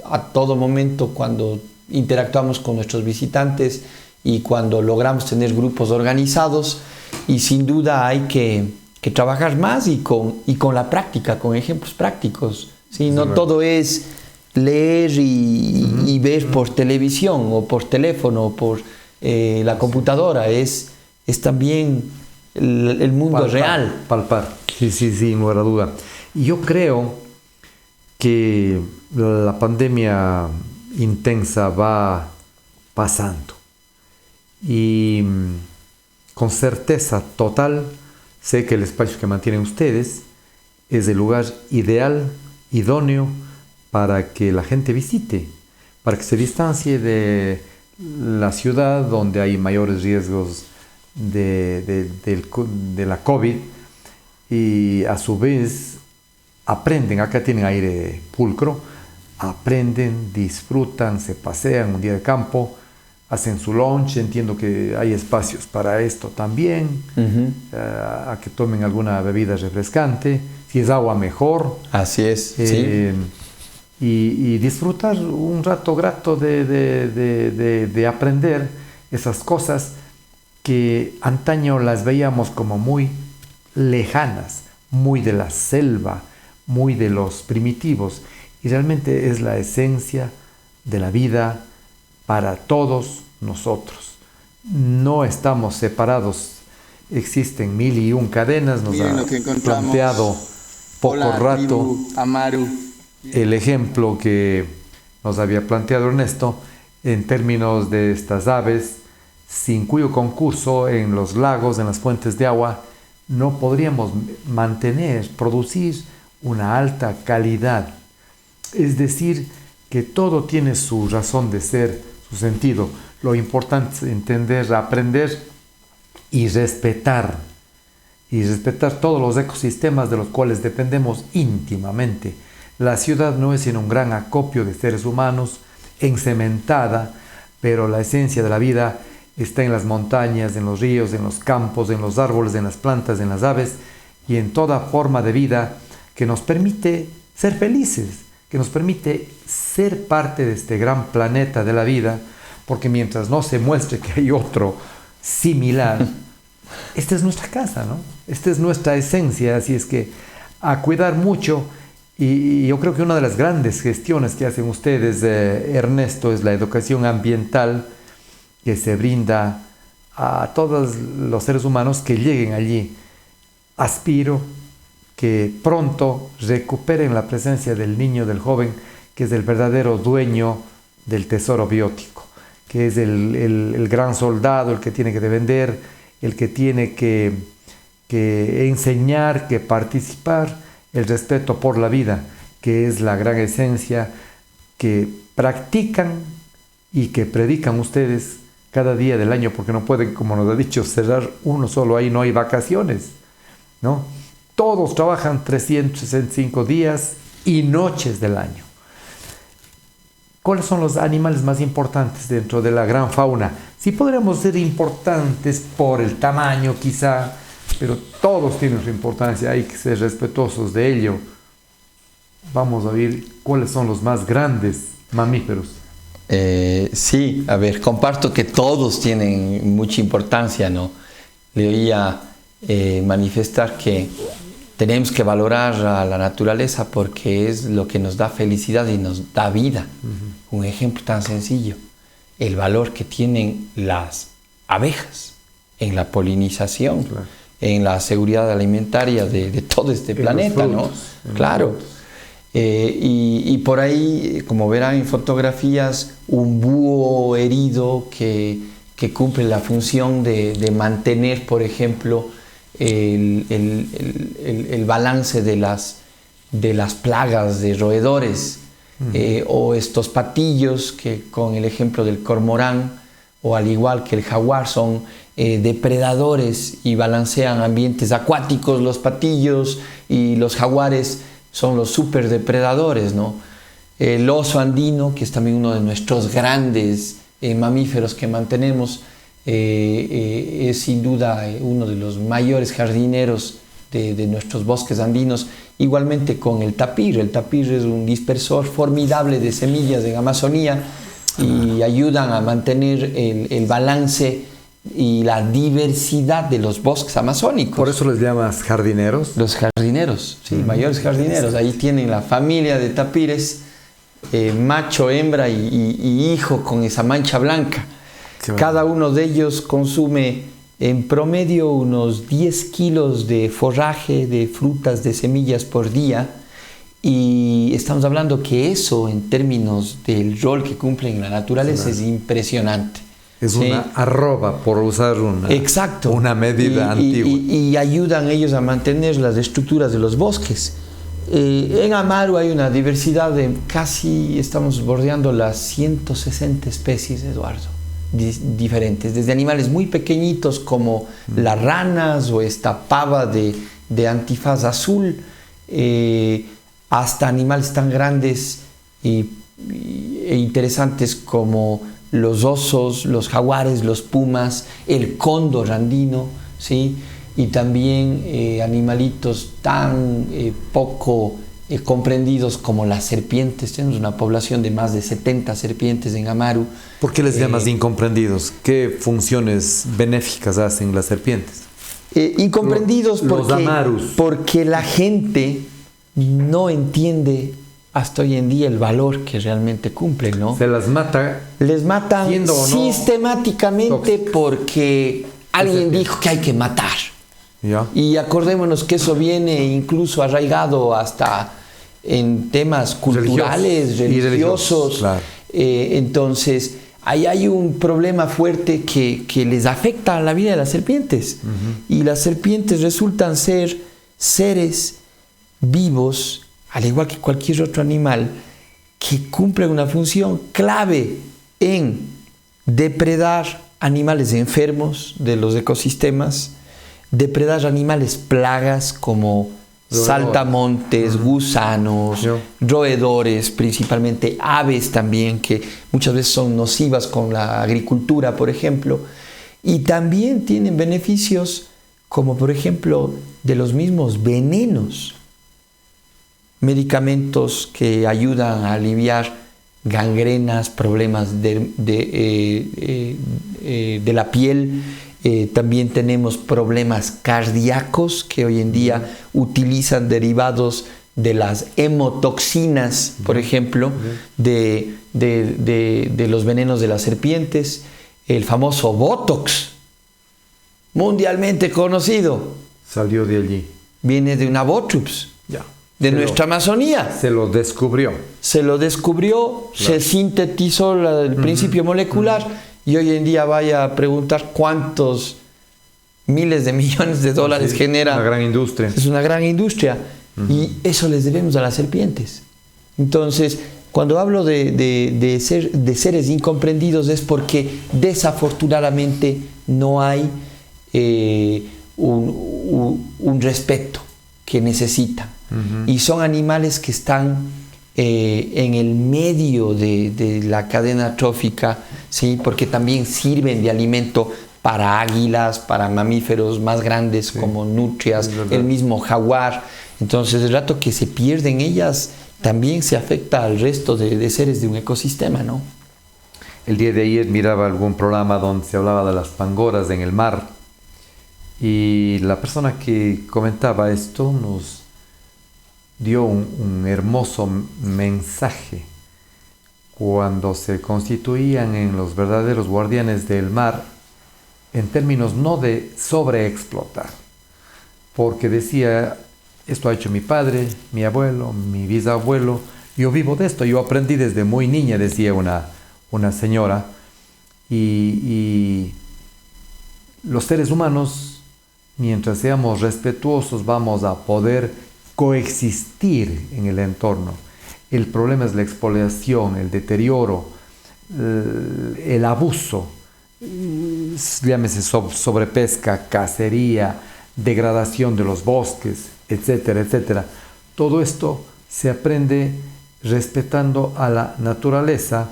a todo momento cuando interactuamos con nuestros visitantes y cuando logramos tener grupos organizados, y sin duda hay que trabajar más y con la práctica, con ejemplos prácticos, ¿sí? No todo es leer y ver por televisión o por teléfono o por la computadora, es también el mundo real. Palpar, sí, sin lugar a duda. Y yo creo que la pandemia intensa va pasando, y con certeza total sé que el espacio que mantienen ustedes es el lugar ideal, idóneo, para que la gente visite, para que se distancie de la ciudad donde hay mayores riesgos de la COVID, y a su vez aprenden. Acá tienen aire pulcro, aprenden, disfrutan, se pasean un día de campo, hacen su lunch. Entiendo que hay espacios para esto también, a que tomen alguna bebida refrescante, si es agua mejor. Así es, sí. Y disfrutar un rato grato de aprender esas cosas que antaño las veíamos como muy lejanas, muy de la selva, muy de los primitivos, y realmente es la esencia de la vida para todos nosotros. No estamos separados, existen 1001 cadenas. Nos ha planteado poco rato Amaru, el ejemplo que nos había planteado Ernesto en términos de estas aves, sin cuyo concurso en los lagos, en las fuentes de agua, no podríamos producir una alta calidad. Es decir, que todo tiene su razón de ser, su sentido. Lo importante es entender, aprender y respetar todos los ecosistemas de los cuales dependemos íntimamente. La ciudad no es sino un gran acopio de seres humanos, encementada, pero la esencia de la vida está en las montañas, en los ríos, en los campos, en los árboles, en las plantas, en las aves, y en toda forma de vida que nos permite ser felices, que nos permite ser parte de este gran planeta de la vida, porque mientras no se muestre que hay otro similar, esta es nuestra casa, ¿no? Esta es nuestra esencia, así es que a cuidar mucho. Y yo creo que una de las grandes gestiones que hacen ustedes, Ernesto, es la educación ambiental que se brinda a todos los seres humanos que lleguen allí. Aspiro que pronto recuperen la presencia del niño, del joven, que es el verdadero dueño del tesoro biótico, que es el gran soldado, el que tiene que defender, el que tiene que enseñar, que participar, el respeto por la vida, que es la gran esencia que practican y que predican ustedes cada día del año, porque no pueden, como nos ha dicho, cerrar uno solo, ahí no hay vacaciones, ¿no? Todos trabajan 365 días y noches del año. ¿Cuáles son los animales más importantes dentro de la gran fauna? Sí podríamos ser importantes por el tamaño quizá, pero todos tienen su importancia, hay que ser respetuosos de ello. Vamos a ver cuáles son los más grandes mamíferos. Sí, a ver, comparto que todos tienen mucha importancia, ¿no? Le oía manifestar que tenemos que valorar a la naturaleza porque es lo que nos da felicidad y nos da vida. Un ejemplo tan sencillo, el valor que tienen las abejas en la polinización, claro, en la seguridad alimentaria de todo este planeta, ¿no? Claro. Y por ahí, como verán en fotografías, un búho herido que cumple la función de mantener, por ejemplo, el balance de las plagas de roedores, o estos patillos que, con el ejemplo del cormorán, o al igual que el jaguar, son depredadores y balancean ambientes acuáticos. Los patillos y los jaguares son los superdepredadores, ¿no? El oso andino, que es también uno de nuestros grandes mamíferos que mantenemos, es sin duda uno de los mayores jardineros de nuestros bosques andinos, igualmente con el tapir. El tapir es un dispersor formidable de semillas en Amazonía y ayudan a mantener el balance y la diversidad de los bosques amazónicos. ¿Por eso les llamas jardineros? Los jardineros, sí, mayores jardineros. Ahí tienen la familia de tapires, macho, hembra y hijo con esa mancha blanca. Cada uno de ellos consume en promedio unos 10 kilos de forraje, de frutas, de semillas por día, y estamos hablando que eso, en términos del rol que cumplen en la naturaleza, es impresionante. Es una arroba, por usar exacto, una medida antigua. Y ayudan ellos a mantener las estructuras de los bosques. En Amaru hay una diversidad de casi, estamos bordeando las 160 especies, Eduardo, diferentes, desde animales muy pequeñitos como las ranas o esta pava de antifaz azul, hasta animales tan grandes e interesantes como los osos, los jaguares, los pumas, el cóndor andino, ¿sí? Y también animalitos tan poco comprendidos como las serpientes. Tenemos una población de más de 70 serpientes en Amaru. ¿Por qué les llamas incomprendidos? ¿Qué funciones benéficas hacen las serpientes? Incomprendidos porque la gente no entiende hasta hoy en día el valor que realmente cumplen, ¿no? Se las mata. Les matan sistemáticamente porque alguien dijo que hay que matar. ¿Ya? Y acordémonos que eso viene incluso arraigado hasta en temas culturales, religiosos. Claro. Entonces, ahí hay un problema fuerte que les afecta a la vida de las serpientes. Y las serpientes resultan ser seres vivos, al igual que cualquier otro animal, que cumplen una función clave en depredar animales enfermos de los ecosistemas, depredar animales plagas como saltamontes, gusanos, roedores, principalmente aves también, que muchas veces son nocivas con la agricultura, por ejemplo, y también tienen beneficios como, por ejemplo, de los mismos venenos, medicamentos que ayudan a aliviar gangrenas, problemas de la piel. También tenemos problemas cardíacos que hoy en día utilizan derivados de las hemotoxinas, por ejemplo, de los venenos de las serpientes. El famoso Botox, mundialmente conocido, salió de allí. Viene de una Botrux, de nuestra Amazonía. Se lo descubrió. Claro. Se sintetizó el principio molecular. Y hoy en día vaya a preguntar cuántos miles de millones de dólares genera. Una gran industria. Es una gran industria. Y eso les debemos a las serpientes. Entonces, cuando hablo de seres incomprendidos es porque desafortunadamente no hay un respeto que necesitan. Y son animales que están en el medio de la cadena trófica, ¿sí? Porque también sirven de alimento para águilas, para mamíferos más grandes como nutrias, el mismo jaguar. Entonces, el rato que se pierden ellas, también se afecta al resto de seres de un ecosistema, ¿no? El día de ayer miraba algún programa donde se hablaba de las pangoras en el mar, y la persona que comentaba esto nos dio un hermoso mensaje. Cuando se constituían en los verdaderos guardianes del mar, en términos no de sobreexplotar, porque decía, esto ha hecho mi padre, mi abuelo, mi bisabuelo, yo vivo de esto, yo aprendí desde muy niña, decía una señora, y los seres humanos, mientras seamos respetuosos, vamos a poder coexistir en el entorno. El problema es la expoliación, el deterioro, el abuso, llámese sobrepesca, cacería, degradación de los bosques, etcétera, etcétera. Todo esto se aprende respetando a la naturaleza,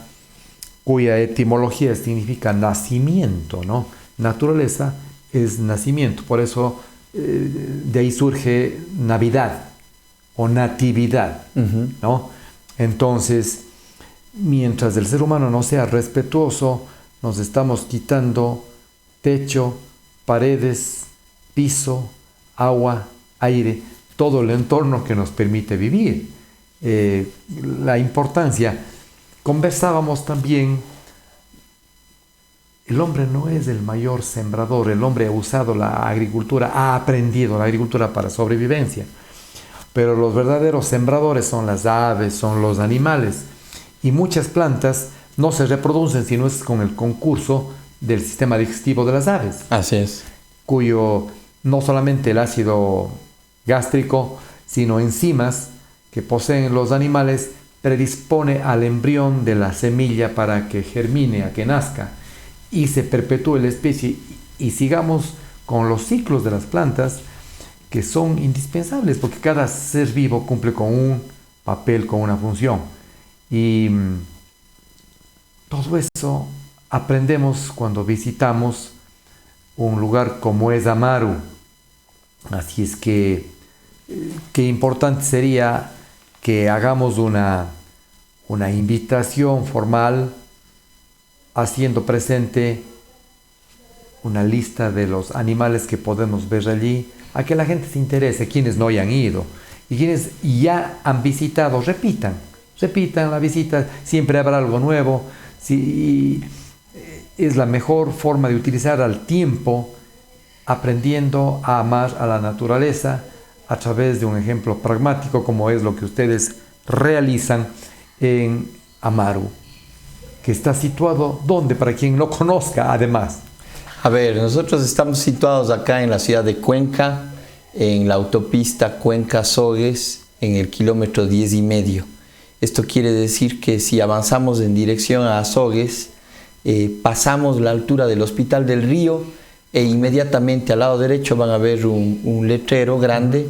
cuya etimología significa nacimiento, ¿no? Naturaleza es nacimiento, por eso de ahí surge Navidad o natividad, ¿no? Entonces, mientras el ser humano no sea respetuoso, nos estamos quitando techo, paredes, piso, agua, aire, todo el entorno que nos permite vivir. La importancia. Conversábamos también, el hombre no es el mayor sembrador, el hombre ha usado la agricultura, ha aprendido la agricultura para sobrevivencia, pero los verdaderos sembradores son las aves, son los animales, y muchas plantas no se reproducen sino es con el concurso del sistema digestivo de las aves. Así es. Cuyo no solamente el ácido gástrico, sino enzimas que poseen los animales predispone al embrión de la semilla para que germine, a que nazca y se perpetúe la especie, y sigamos con los ciclos de las plantas, que son indispensables porque cada ser vivo cumple con un papel, con una función, y todo eso aprendemos cuando visitamos un lugar como es Amaru. Así es que qué importante sería que hagamos una invitación formal, haciendo presente una lista de los animales que podemos ver allí, a que la gente se interese, quienes no hayan ido, y quienes ya han visitado, repitan la visita, siempre habrá algo nuevo. Sí, es la mejor forma de utilizar al tiempo, aprendiendo a amar a la naturaleza a través de un ejemplo pragmático como es lo que ustedes realizan en Amaru, que está situado, ¿dónde? Para quien no conozca, además. A ver, nosotros estamos situados acá en la ciudad de Cuenca, en la autopista Cuenca-Sogues, en el kilómetro 10,5. Esto quiere decir que si avanzamos en dirección a Sogues, pasamos la altura del Hospital del Río, e inmediatamente al lado derecho van a ver un letrero grande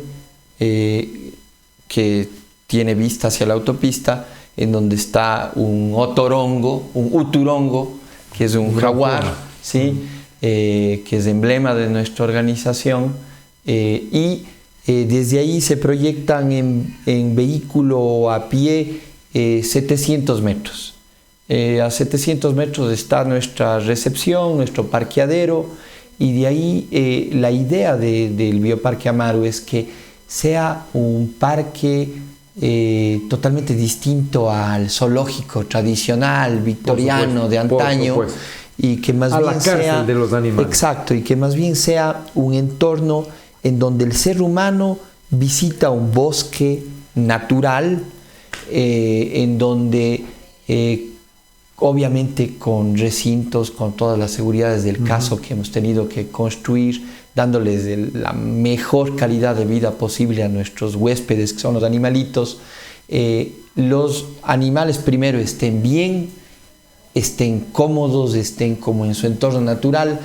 que tiene vista hacia la autopista, en donde está un uturongo, que es un jaguar, ¿sí? Que es emblema de nuestra organización, y desde ahí se proyectan en vehículo a pie 700 metros. A 700 metros está nuestra recepción, nuestro parqueadero, y de ahí la idea del Bioparque Amaru es que sea un parque totalmente distinto al zoológico tradicional, victoriano, de antaño, y que más bien sea de los animales. Exacto, y que más bien sea un entorno en donde el ser humano visita un bosque natural, en donde obviamente con recintos, con todas las seguridades del caso que hemos tenido que construir, dándoles la mejor calidad de vida posible a nuestros huéspedes, que son los animalitos. Los animales primero estén bien, estén cómodos, estén como en su entorno natural,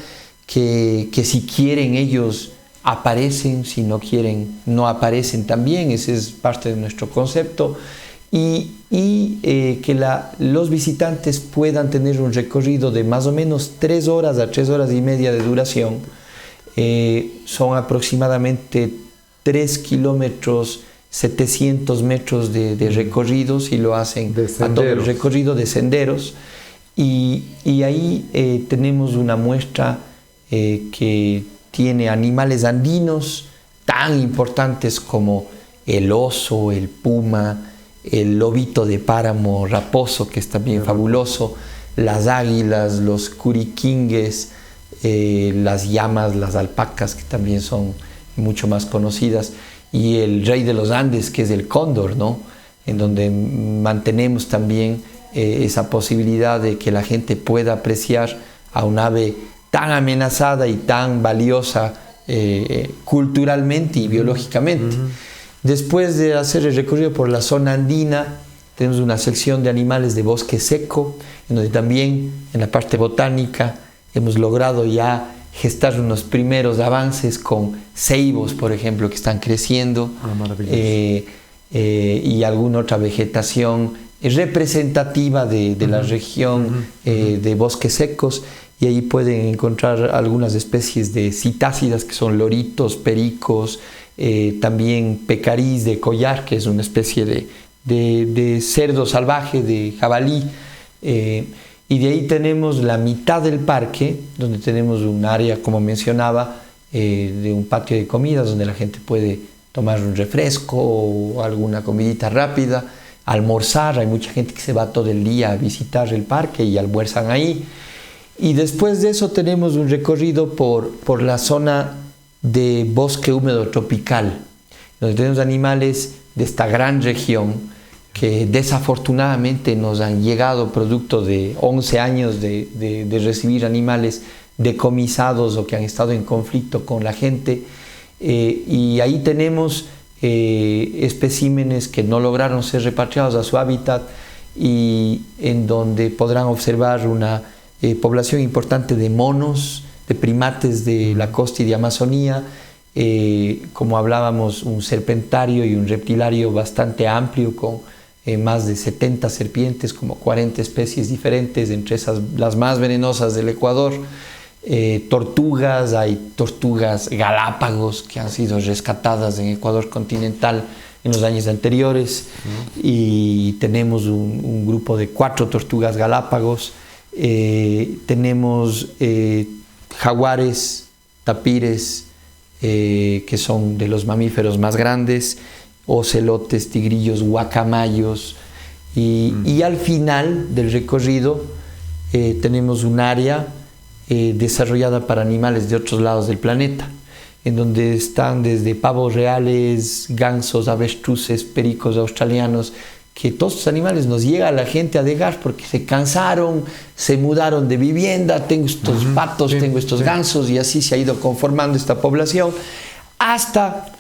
que si quieren ellos aparecen, si no quieren, no aparecen también, ese es parte de nuestro concepto, y que los visitantes puedan tener un recorrido de más o menos 3 horas a 3 horas y media de duración. Son aproximadamente 3 kilómetros, 700 metros de recorridos, y lo hacen a todo el recorrido de senderos. Y ahí tenemos una muestra que tiene animales andinos tan importantes como el oso, el puma, el lobito de páramo raposo, que es también fabuloso, las águilas, los curiquingues, las llamas, las alpacas, que también son mucho más conocidas, y el rey de los Andes, que es el cóndor, ¿no? En donde mantenemos también esa posibilidad de que la gente pueda apreciar a un ave tan amenazada y tan valiosa culturalmente y biológicamente. Después de hacer el recorrido por la zona andina, tenemos una sección de animales de bosque seco, en donde también en la parte botánica hemos logrado ya gestar unos primeros avances con ceibos, por ejemplo, que están creciendo, y alguna otra vegetación representativa de la región de bosques secos, y ahí pueden encontrar algunas especies de citácidas, que son loritos, pericos, también pecarís de collar, que es una especie de cerdo salvaje, de jabalí, y de ahí tenemos la mitad del parque, donde tenemos un área, como mencionaba, de un patio de comidas, donde la gente puede tomar un refresco o alguna comidita rápida, almorzar. Hay mucha gente que se va todo el día a visitar el parque y almuerzan ahí. Y después de eso tenemos un recorrido por la zona de bosque húmedo tropical, donde tenemos animales de esta gran región que desafortunadamente nos han llegado producto de 11 años de recibir animales decomisados o que han estado en conflicto con la gente, y ahí tenemos especímenes que no lograron ser repatriados a su hábitat, y en donde podrán observar una población importante de monos, de primates de la costa y de Amazonía, como hablábamos, un serpentario y un reptilario bastante amplio, con más de 70 serpientes, como 40 especies diferentes, entre esas las más venenosas del Ecuador. Tortugas, hay tortugas galápagos que han sido rescatadas en Ecuador continental en los años anteriores, y tenemos un grupo de 4 tortugas galápagos. Tenemos jaguares, tapires, que son de los mamíferos más grandes, ocelotes, tigrillos, guacamayos, y al final del recorrido tenemos un área desarrollada para animales de otros lados del planeta, en donde están desde pavos reales, gansos, avestruces, pericos australianos, que todos estos animales nos llega a la gente a dejar porque se cansaron, se mudaron de vivienda. Tengo estos patos, tengo estos gansos, y así se ha ido conformando esta población, hasta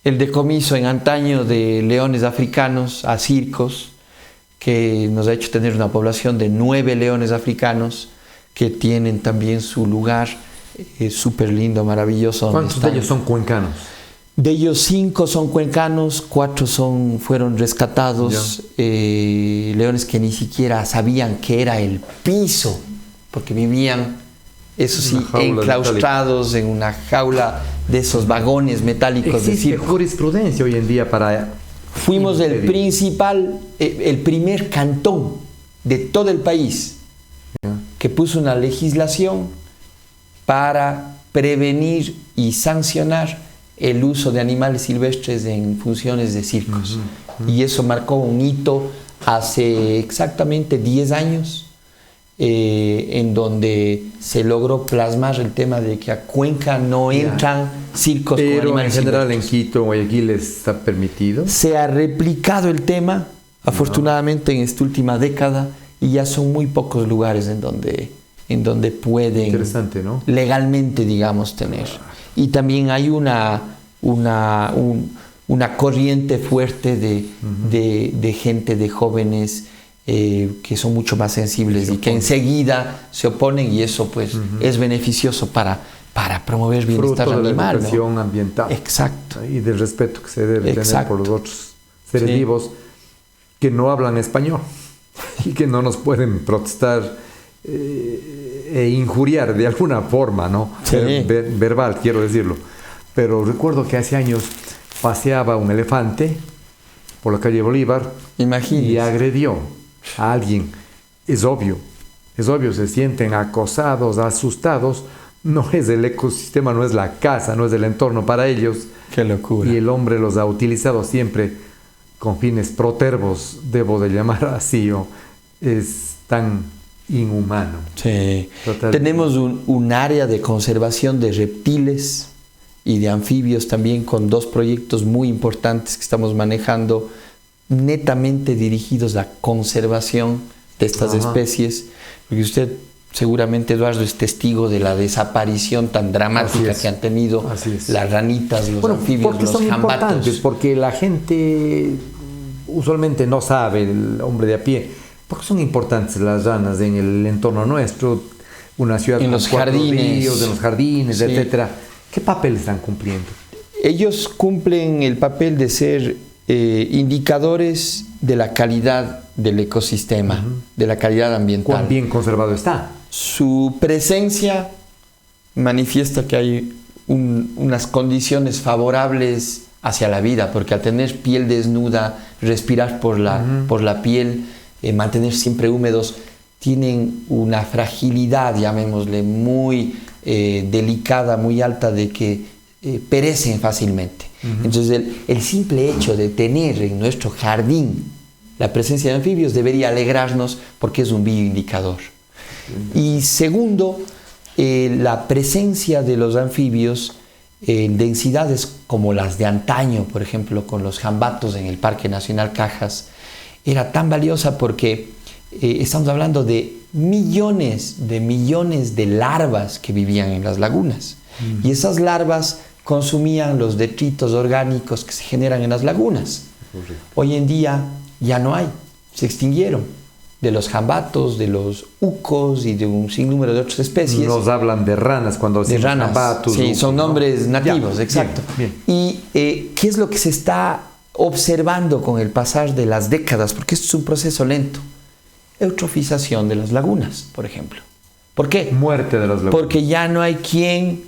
el decomiso en antaño de leones africanos a circos, que nos ha hecho tener una población de 9 leones africanos que tienen también su lugar súper lindo, maravilloso. ¿Cuántos de ellos son cuencanos? De ellos 5 son cuencanos, 4 fueron rescatados, leones que ni siquiera sabían que era el piso, porque vivían, eso sí, enclaustrados en una jaula de esos vagones metálicos de circo. ¿Existe jurisprudencia hoy en día para...? Fuimos el primer cantón de todo el país que puso una legislación para prevenir y sancionar el uso de animales silvestres en funciones de circos. Y eso marcó un hito hace exactamente 10 años, en donde se logró plasmar el tema de que a Cuenca no entran circos con animales silvestres. Pero en general en Quito, Guayaquil, ¿está permitido? Se ha replicado el tema, afortunadamente, en esta última década, y ya son muy pocos lugares en donde pueden, interesante, ¿no?, legalmente, digamos, tener. Y también hay una corriente fuerte de gente, de jóvenes que son mucho más sensibles y que enseguida se oponen, y eso pues es beneficioso para para promover bienestar fruto de animal. la educación ¿no? ambiental. Exacto. Y del respeto que se debe tener por los otros seres vivos que no hablan español y que no nos pueden protestar e injuriar de alguna forma, ¿no? Sí. Verbal, quiero decirlo. Pero recuerdo que hace años paseaba un elefante por la calle Bolívar. Imagínese. Y agredió a alguien. Es obvio, se sienten acosados, asustados. No es el ecosistema, no es la casa, no es el entorno para ellos. Qué locura. Y el hombre los ha utilizado siempre con fines protervos, debo de llamar así, o es tan inhumano. Sí. Totalmente. Tenemos un área de conservación de reptiles y de anfibios también, con 2 proyectos muy importantes que estamos manejando, netamente dirigidos a conservación de estas especies, porque usted seguramente, Eduardo, es testigo de la desaparición tan dramática que han tenido las ranitas, los anfibios, porque los son jambatos. importantes, porque la gente usualmente no sabe, el hombre de a pie, porque son importantes las ranas en el entorno nuestro, una ciudad en con los 4 jardines, ríos, en los jardines, sí, etcétera. ¿Qué papel están cumpliendo? Ellos cumplen el papel de ser indicadores de la calidad del ecosistema, de la calidad ambiental. ¿Cuán bien conservado está? Su presencia manifiesta que hay unas condiciones favorables hacia la vida, porque al tener piel desnuda, respirar por la piel, mantener siempre húmedos, tienen una fragilidad, llamémosle, muy delicada, muy alta, de que perecen fácilmente. Entonces el simple hecho de tener en nuestro jardín la presencia de anfibios debería alegrarnos, porque es un bioindicador. Y segundo, la presencia de los anfibios en densidades como las de antaño, por ejemplo, con los jambatos en el Parque Nacional Cajas, era tan valiosa porque estamos hablando de millones de larvas que vivían en las lagunas. Y esas larvas consumían los detritos orgánicos que se generan en las lagunas. Hoy en día ya no hay, se extinguieron. De los jambatos, de los ucos y de un sinnúmero de otras especies. Nos hablan de ranas cuando de ranas, jambatos, sí, ucos, son nombres nativos, ya, exacto. Bien. Y ¿qué es lo que se está observando con el pasar de las décadas? Porque esto es un proceso lento. Eutrofización de las lagunas, por ejemplo. ¿Por qué? Muerte de las lagunas. Porque ya no hay quien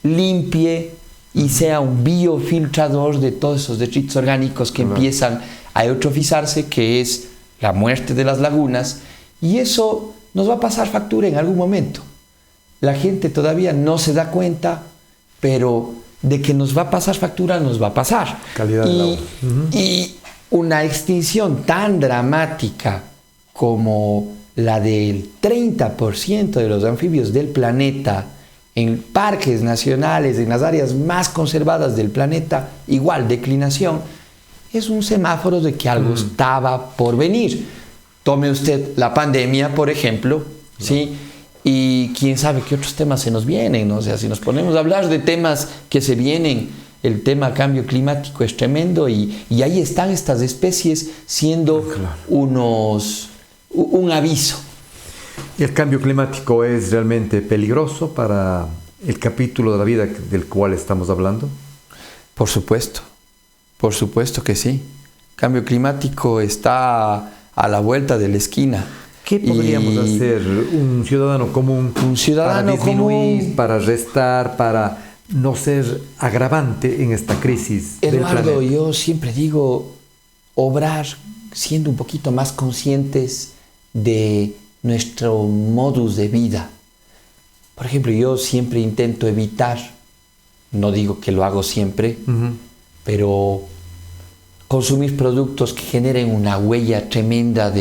limpie y sea un biofiltrador de todos esos detritos orgánicos que empiezan a eutrofizarse, que es la muerte de las lagunas, y eso nos va a pasar factura en algún momento. La gente todavía no se da cuenta, pero de que nos va a pasar factura, nos va a pasar. Calidad del agua. Y una extinción tan dramática como la del 30% de los anfibios del planeta en parques nacionales, en las áreas más conservadas del planeta, igual declinación, es un semáforo de que algo estaba por venir. Tome usted la pandemia, por ejemplo, ¿sí? Y quién sabe qué otros temas se nos vienen, ¿no? O sea, si nos ponemos a hablar de temas que se vienen, el tema cambio climático es tremendo, y ahí están estas especies siendo un aviso. ¿El cambio climático es realmente peligroso para el capítulo de la vida del cual estamos hablando? Por supuesto que sí. Cambio climático está a la vuelta de la esquina. ¿Qué podríamos hacer un ciudadano común para disminuir, para restar, para no ser agravante en esta crisis del planeta? Eduardo, yo siempre digo, obrar siendo un poquito más conscientes de nuestro modus de vida. Por ejemplo, yo siempre intento evitar, no digo que lo hago siempre, pero consumir productos que generen una huella tremenda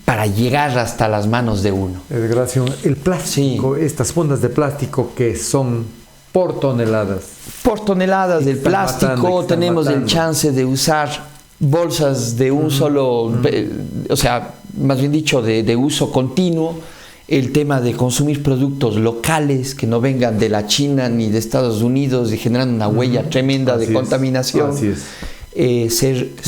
para llegar hasta las manos de uno. Desgracia, el plástico, estas fundas de plástico que son por toneladas. Por toneladas del plástico, tenemos el chance de usar bolsas de un solo, o sea, más bien dicho, de uso continuo. El tema de consumir productos locales que no vengan de la China ni de Estados Unidos y generando una huella tremenda de contaminación. Así es.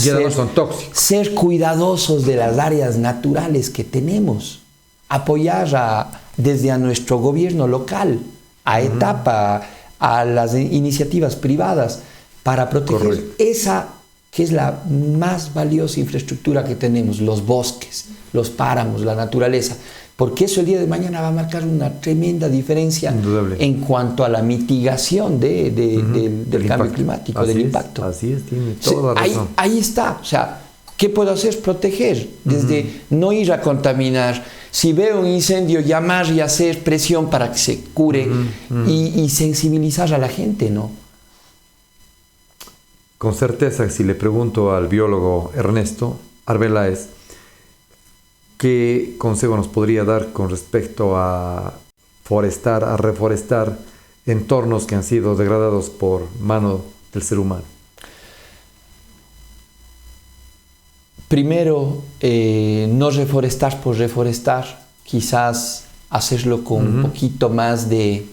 Ya no son tóxicos. Ser cuidadosos de las áreas naturales que tenemos. Apoyar desde a nuestro gobierno local a etapa, a las iniciativas privadas para proteger esa que es la más valiosa infraestructura que tenemos, los bosques, los páramos, la naturaleza, porque eso el día de mañana va a marcar una tremenda diferencia en cuanto a la mitigación del cambio climático, así del es, impacto. Así es, tiene toda la razón. Ahí está, o sea, ¿qué puedo hacer? Proteger, desde no ir a contaminar. Si veo un incendio, llamar y hacer presión para que se cure y sensibilizar a la gente, ¿no? Con certeza, si le pregunto al biólogo Ernesto Arbeláez, ¿qué consejo nos podría dar con respecto a reforestar entornos que han sido degradados por mano del ser humano? Primero, no reforestar por reforestar, quizás hacerlo con un poquito más de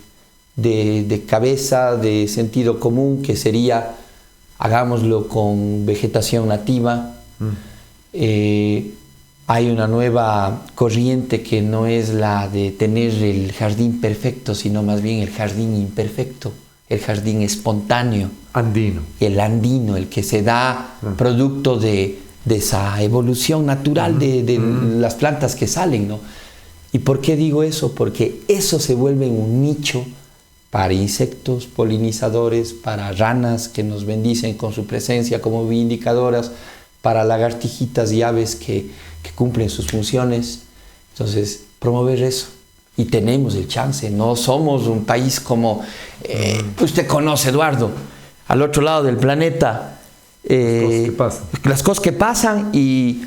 cabeza, de sentido común, que sería, hagámoslo con vegetación nativa. Hay una nueva corriente que no es la de tener el jardín perfecto, sino más bien el jardín imperfecto, el jardín espontáneo. Andino. El andino, el que se da producto de esa evolución natural de las plantas que salen, ¿no? ¿Y por qué digo eso? Porque eso se vuelve un nicho para insectos polinizadores, para ranas que nos bendicen con su presencia como vindicadoras, para lagartijitas y aves que cumplen sus funciones. Entonces, promover eso. Y tenemos el chance, no somos un país como, usted conoce, Eduardo, al otro lado del planeta, las cosas que pasan y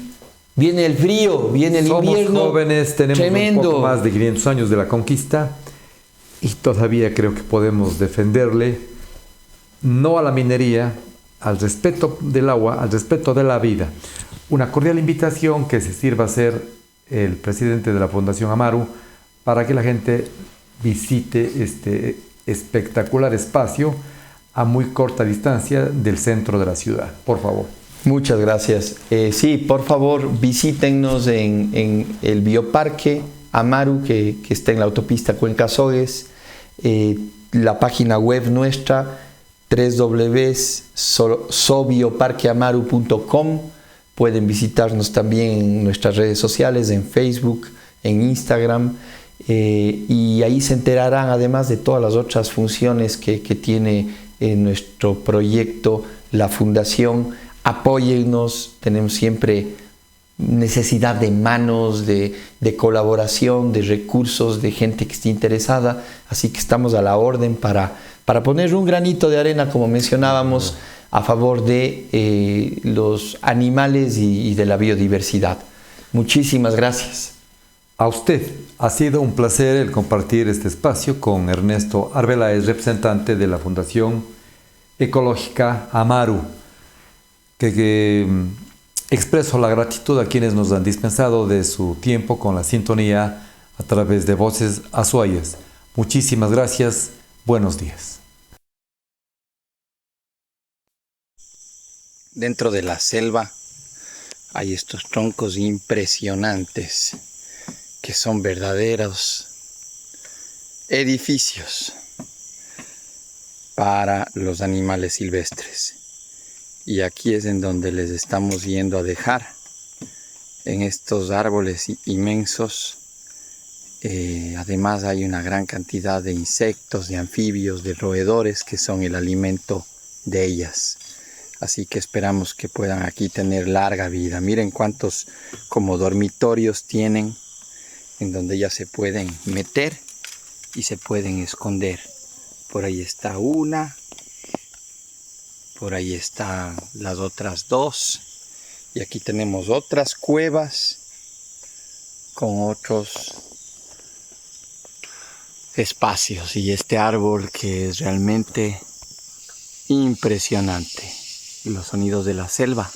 viene el frío, viene el invierno. Somos jóvenes, tenemos tremendo. Un poco más de 500 años de la conquista y todavía creo que podemos defenderle, no a la minería, al respeto del agua, al respeto de la vida. Una cordial invitación que se sirva a ser el presidente de la Fundación Amaru para que la gente visite este espectacular espacio a muy corta distancia del centro de la ciudad. Por favor. Muchas gracias. Sí, por favor, visítennos en el Bioparque Amaru, que está en la autopista Cuenca-Sogues, la página web nuestra, www.sobioparqueamaru.com. Pueden visitarnos también en nuestras redes sociales, en Facebook, en Instagram, y ahí se enterarán además de todas las otras funciones que tiene nuestro proyecto, la Fundación. Apóyennos, tenemos siempre necesidad de manos, de colaboración, de recursos, de gente que esté interesada, así que estamos a la orden para poner un granito de arena, como mencionábamos, a favor de los animales y de la biodiversidad. Muchísimas gracias. A usted, ha sido un placer el compartir este espacio con Ernesto Arbeláez, representante de la Fundación Ecológica Amaru, que expreso la gratitud a quienes nos han dispensado de su tiempo con la sintonía a través de Voces Azuayas. Muchísimas gracias, buenos días. Dentro de la selva hay estos troncos impresionantes que son verdaderos edificios para los animales silvestres. Y aquí es en donde les estamos yendo a dejar, en estos árboles inmensos. Además hay una gran cantidad de insectos, de anfibios, de roedores que son el alimento de ellas. Así que esperamos que puedan aquí tener larga vida. Miren cuántos como dormitorios tienen, en donde ellas se pueden meter y se pueden esconder. Por ahí está una, por ahí están las otras dos, y aquí tenemos otras cuevas con otros espacios, y este árbol que es realmente impresionante, y los sonidos de la selva.